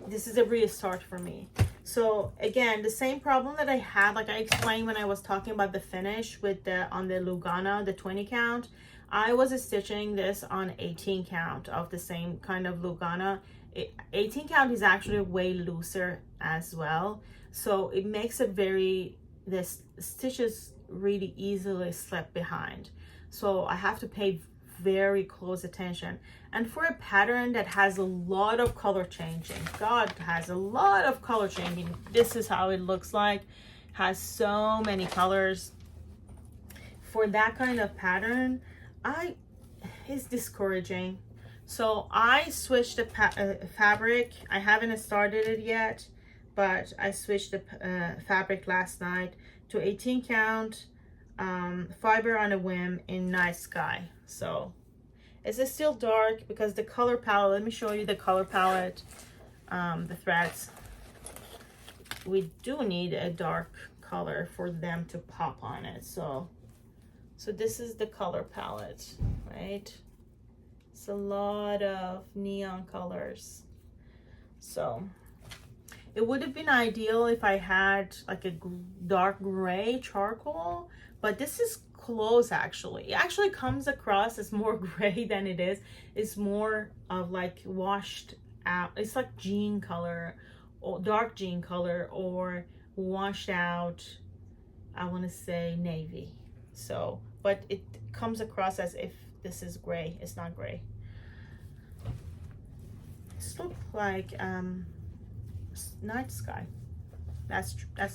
this is a restart for me. So again, the same problem that I had, like I explained when I was talking about the finish with on the Lugana, the 20 count. I was stitching this on 18 count of the same kind of Lugana. 18 count is actually way looser as well, so it makes it the stitches really easily slip behind. So I have to pay very close attention. And for a pattern that has a lot of color changing, God has a lot of color changing. This is how it looks like. Has so many colors. For that kind of pattern, it's discouraging. So I switched the fabric. I haven't started it yet, but I switched the fabric last night to 18 count fiber on a whim in Night Sky. So is it still dark? Because the color palette, let me show you the color palette, the threads. We do need a dark color for them to pop on it. So this is the color palette, right? It's a lot of neon colors. So it would have been ideal if I had like a dark gray charcoal, but this is close actually. It actually comes across as more gray than it is. It's more of like washed out. It's like jean color or dark jean color or washed out, I want to say navy. So, but it comes across as if this is gray. It's not gray. This looks like Night Sky. That's a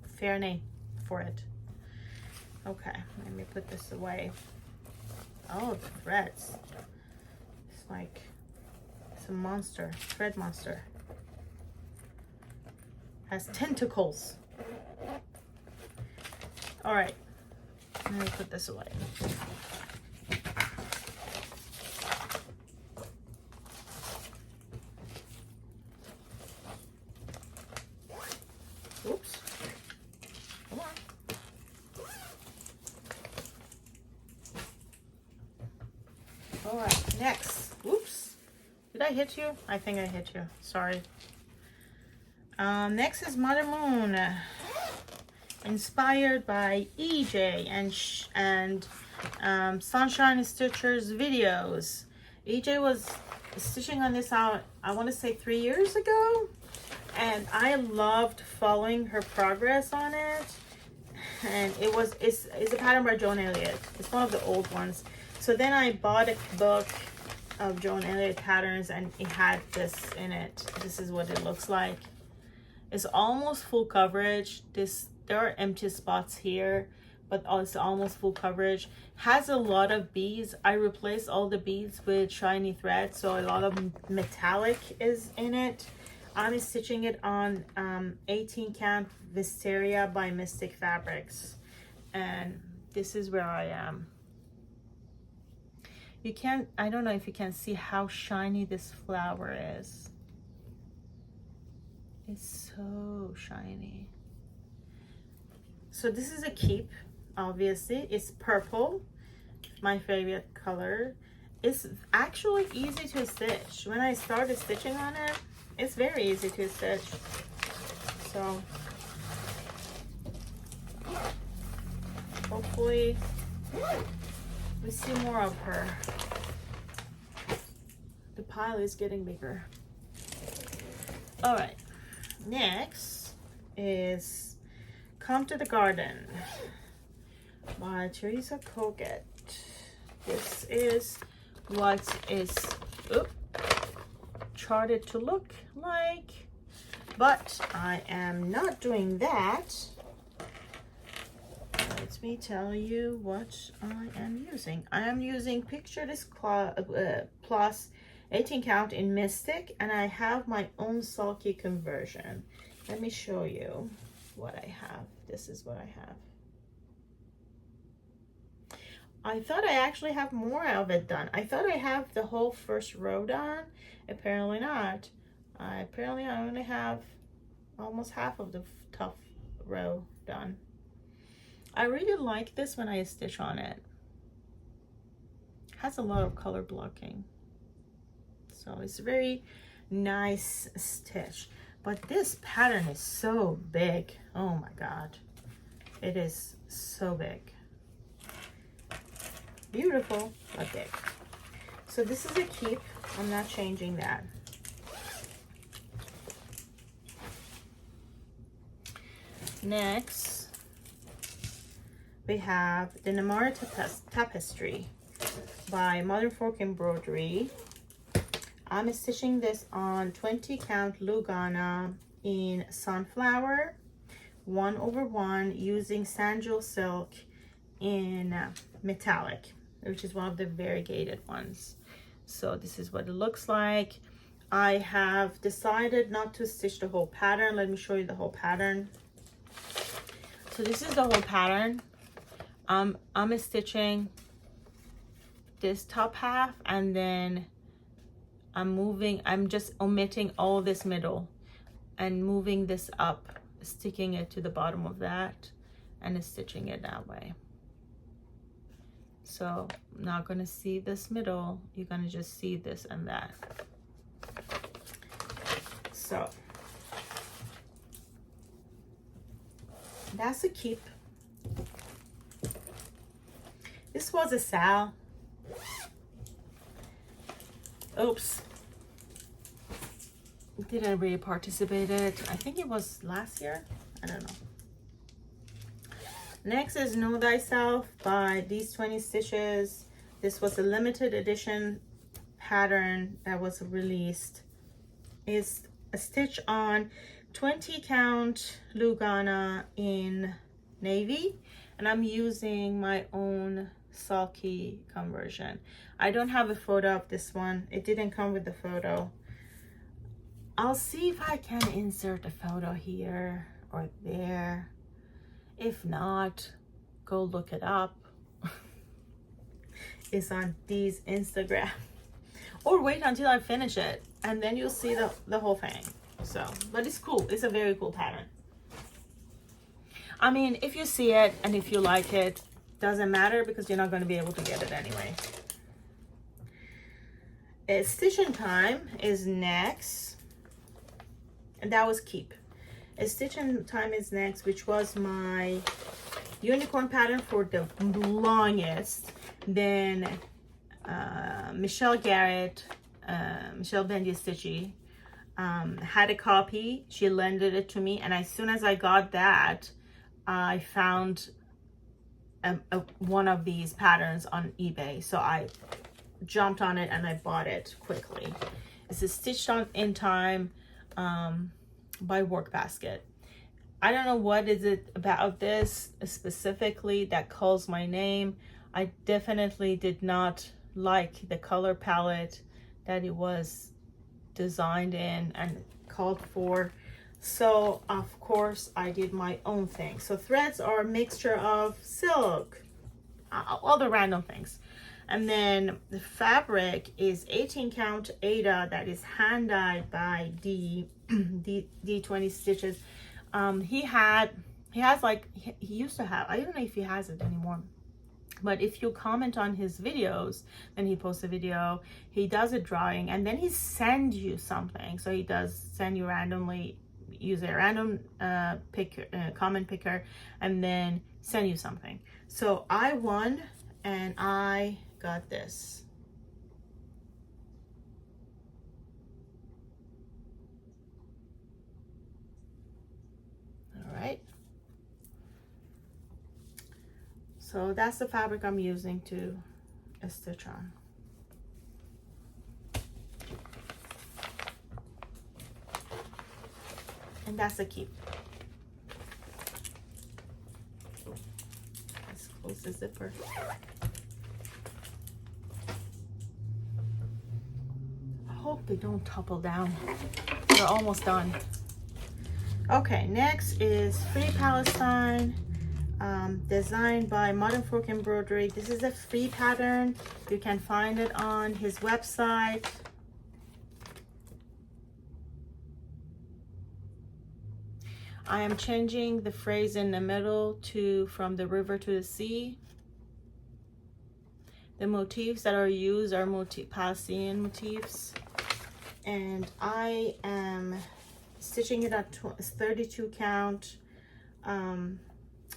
fair name for it. Okay, let me put this away. Oh, the threads. It's like it's a monster, thread monster. Has tentacles. All right, let me put this away. All right, next. Whoops. Did I hit you? I think I hit you. Sorry. Next is Mother Moon, inspired by EJ and Sunshine Stitcher's videos. EJ was stitching on this out, I want to say 3 years ago, and I loved following her progress on it. And it's a pattern by Joan Elliott. It's one of the old ones. So then I bought a book of Joan Elliott patterns, and it had this in it. This is what it looks like. It's almost full coverage. There are empty spots here, but it's almost full coverage. Has a lot of beads. I replaced all the beads with shiny thread, so a lot of metallic is in it. I'm stitching it on 18 count Wisteria by Mystic Fabrics, and this is where I am. I don't know if you can see how shiny this flower is. It's so shiny. So this is a keep, obviously. It's purple, my favorite color. It's actually easy to stitch. When I started stitching on it, it's very easy to stitch. So hopefully we see more of her. The pile is getting bigger. All right, next is Come to the Garden by Thirza Koget. This is what is charted to look like, but I am not doing that. Let me tell you what I am using. I am using Picture This Plus 18 count in Mystic, and I have my own sulky conversion. Let me show you what I have. This is what I have. I thought I actually have more of it done. I thought I have the whole first row done. Apparently not. Apparently I only have almost half of the top row done. I really like this when I stitch on it. Has a lot of color blocking. So it's a very nice stitch. But this pattern is so big. Oh my God. It is so big. Beautiful, but big. So this is a keep. I'm not changing that. Next, we have the Namara Tapestry by Modern Folk Embroidery. I'm stitching this on 20 count Lugana in Sunflower 1/1 using Sanjosilk in metallic, which is one of the variegated ones. So this is what it looks like. I have decided not to stitch the whole pattern. Let me show you the whole pattern. So this is the whole pattern. I'm stitching this top half, and then I'm just omitting all this middle and moving this up, sticking it to the bottom of that and stitching it that way. So I'm not gonna see this middle, you're gonna just see this and that. So that's a keep. This was a sale. Oops. Didn't really participate in it. I think it was last year. I don't know. Next is Know Thyself by These 20 Stitches. This was a limited edition pattern that was released. It's a stitch on 20 count Lugana in navy, and I'm using my own sulky conversion. I don't have a photo of this one. It didn't come with the photo. I'll see if I can insert a photo here or there. If not, go look it up. It's on Dee's Instagram. Or wait until I finish it, and then you'll see the whole thing. So, but it's cool. It's a very cool pattern. I mean, if you see it and if you like it, doesn't matter because you're not going to be able to get it anyway. Stitching Time is next, and that was Keep. Stitching Time is next, which was my unicorn pattern for the longest. Then Michelle Garrett, Michelle Bendy Stitchy, had a copy. She lended it to me, and as soon as I got that, I found one of these patterns on eBay, so I jumped on it and I bought it quickly. This is Stitched On in Time by Workbasket. I don't know what is it about this specifically that calls my name. I definitely did not like the color palette that it was designed in and called for. So of course I did my own thing. So threads are a mixture of silk, all the random things. And then the fabric is 18 count Aida that is hand dyed by D20 Stitches. He used to have, I don't know if he has it anymore, but if you comment on his videos, then he posts a video, he does a drawing, and then he sends you something. So he does send you randomly, use a random comment picker, and then send you something. So I won, and I got this. All right. So that's the fabric I'm using to stitch on. And that's the Keep. Let's close the zipper. I hope they don't topple down. We're almost done. Okay, next is Free Palestine, designed by Modern Folk Embroidery. This is a free pattern. You can find it on his website. I am changing the phrase in the middle to from the river to the sea. The motifs that are used are Palestinian motifs. And I am stitching it at 32 count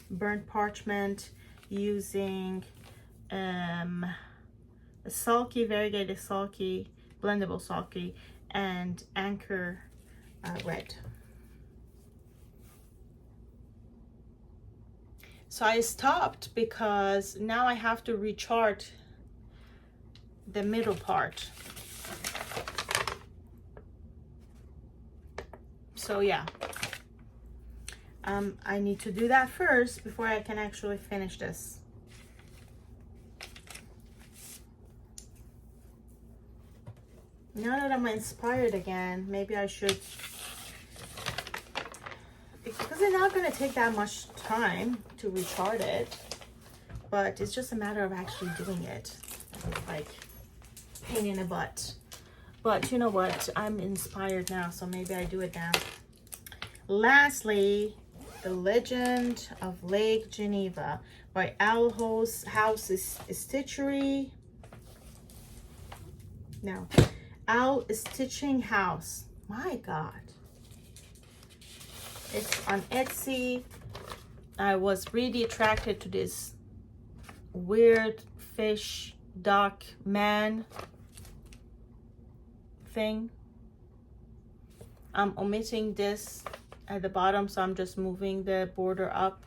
burnt parchment using a sulky, variegated sulky, blendable sulky, and anchor red. So I stopped because now I have to rechart the middle part. So yeah, I need to do that first before I can actually finish this. Now that I'm inspired again, maybe I should, because it's not going to take that much time to rechart it, but it's just a matter of actually doing it. It's like pain in the butt. But you know what? I'm inspired now, so maybe I do it now. Lastly, The Legend of Lake Geneva by Owl House Stitchery. No, Owl Stitching House. My God. It's on Etsy. I was really attracted to this weird fish, duck, man thing. I'm omitting this at the bottom, so I'm just moving the border up.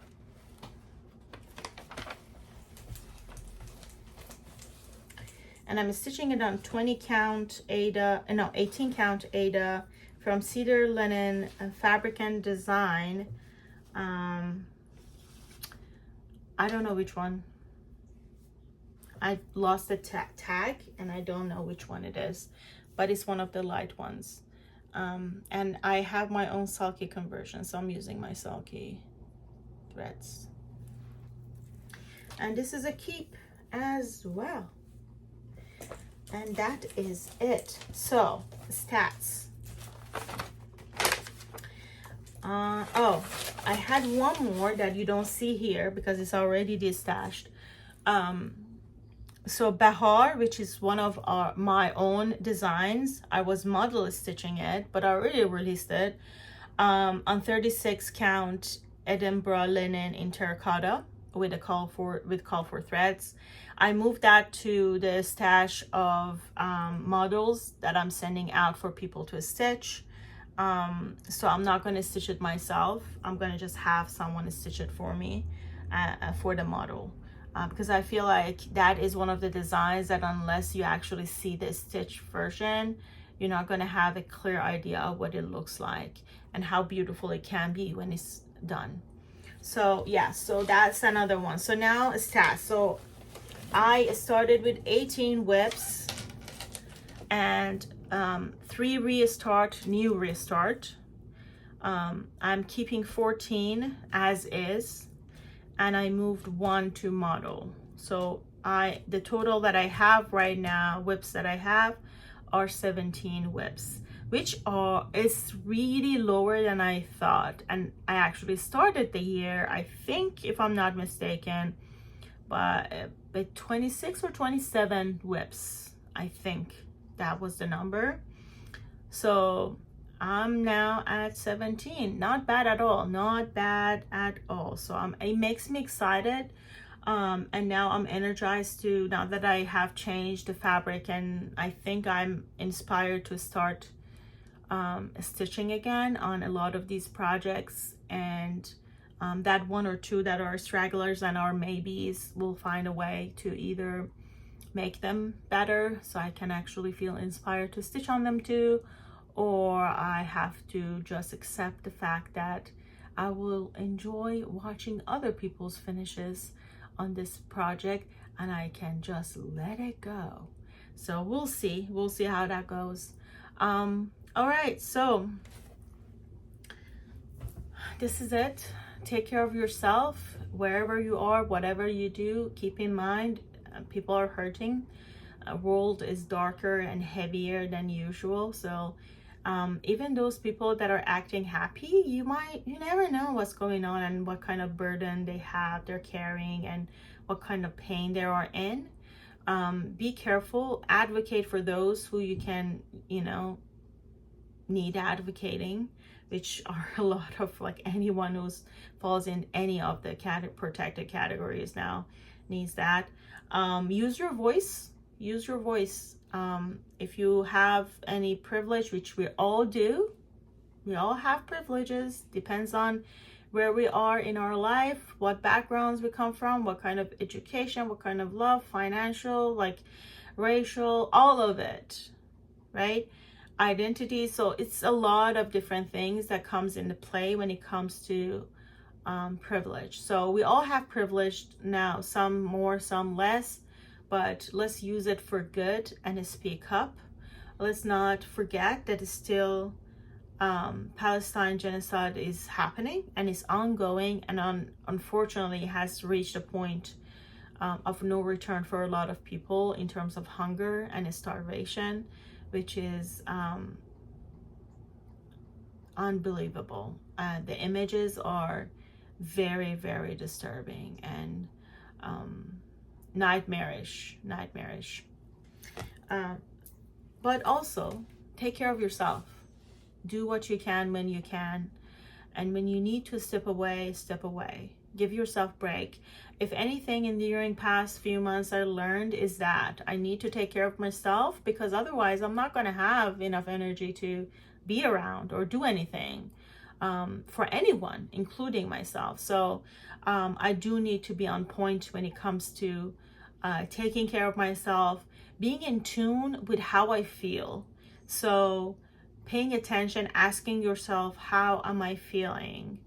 And I'm stitching it on 20 count Aida, no, 18 count Aida from Cedar Linen Fabric and Design. I don't know which one. I lost the tag and I don't know which one it is, but it's one of the light ones. And I have my own sulky conversion, so I'm using my sulky threads. And this is a Keep as well. And that is it. So, stats. Oh, I had one more that you don't see here because it's already destashed. So Bahar, which is one of my own designs, I was model stitching it, but I already released it on 36 count Edinburgh linen in terracotta with a call for threads. I moved that to the stash of models that I'm sending out for people to stitch. So I'm not going to stitch it myself. I'm going to just have someone stitch it for me for the model. Because I feel like that is one of the designs that unless you actually see the stitch version, you're not going to have a clear idea of what it looks like and how beautiful it can be when it's done. So yeah, so that's another one. So now stats. So I started with 18 whips and 3 new restart. I'm keeping 14 as is, and I moved 1 to model. So the total that I have right now, whips that I have, are 17 whips, which is really lower than I thought. And I actually started the year, I think, if I'm not mistaken, but 26 or 27 whips. I think that was the number. So I'm now at 17. Not bad at all. Not bad at all. So it makes me excited. And now I'm energized to, now that I have changed the fabric, and I think I'm inspired to start stitching again on a lot of these projects. And that 1 or 2 that are stragglers and are maybes, will find a way to either make them better so I can actually feel inspired to stitch on them too, or I have to just accept the fact that I will enjoy watching other people's finishes on this project and I can just let it go. So we'll see how that goes. All right, so this is it. Take care of yourself wherever you are, whatever you do. Keep in mind, people are hurting. World is darker and heavier than usual. So even those people that are acting happy, you never know what's going on and what kind of burden they're carrying, and what kind of pain they are in. Be careful. Advocate for those who you can, need advocating, which are a lot of, like, anyone who falls in any of the protected categories now needs that. Use your voice. If you have any privilege, which we all do, we all have privileges, depends on where we are in our life, what backgrounds we come from, what kind of education, what kind of love, financial, like racial, all of it, right? Identity. So it's a lot of different things that comes into play when it comes to privilege. So we all have privilege now, some more, some less, but let's use it for good and speak up. Let's not forget that it's still Palestine genocide is happening and is ongoing, and unfortunately has reached a point of no return for a lot of people in terms of hunger and starvation, which is unbelievable. The images are very, very disturbing and nightmarish. But also take care of yourself. Do what you can when you can, and when you need to step away. Give yourself break. If anything in during past few months I learned is that I need to take care of myself, because otherwise I'm not going to have enough energy to be around or do anything for anyone, including myself. So I do need to be on point when it comes to taking care of myself, being in tune with how I feel. So paying attention, asking yourself, how am I feeling?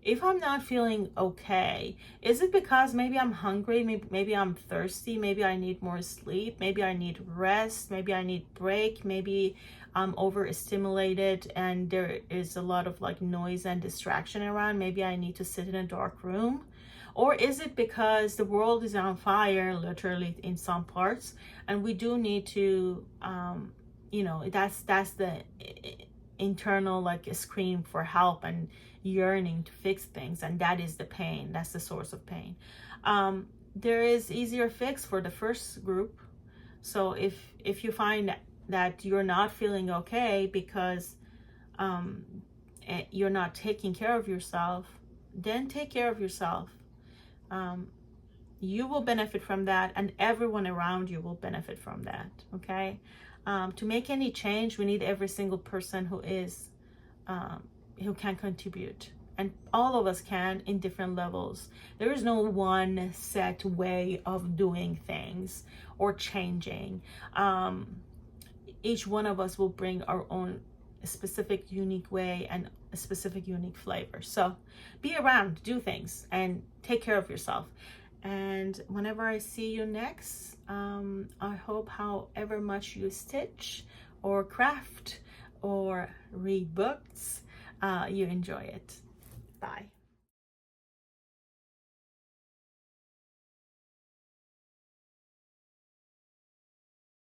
If I'm not feeling okay, is it because maybe I'm hungry, maybe I'm thirsty, maybe I need more sleep, maybe I need rest, maybe I need break, maybe I'm overstimulated and there is a lot of like noise and distraction around, maybe I need to sit in a dark room? Or is it because the world is on fire, literally in some parts, and we do need to that's the internal like a scream for help and yearning to fix things, and that is the pain, that's the source of pain. there is easier fix for the first group. So if you find that you're not feeling okay because you're not taking care of yourself, then take care of yourself. You will benefit from that, and everyone around you will benefit from that. Okay. To make any change, we need every single person who can contribute, and all of us can in different levels. There is no one set way of doing things or changing. Each one of us will bring our own specific unique way and a specific unique flavor. So be around, do things, and take care of yourself. And whenever I see you next, I hope however much you stitch or craft or read books, you enjoy it. Bye.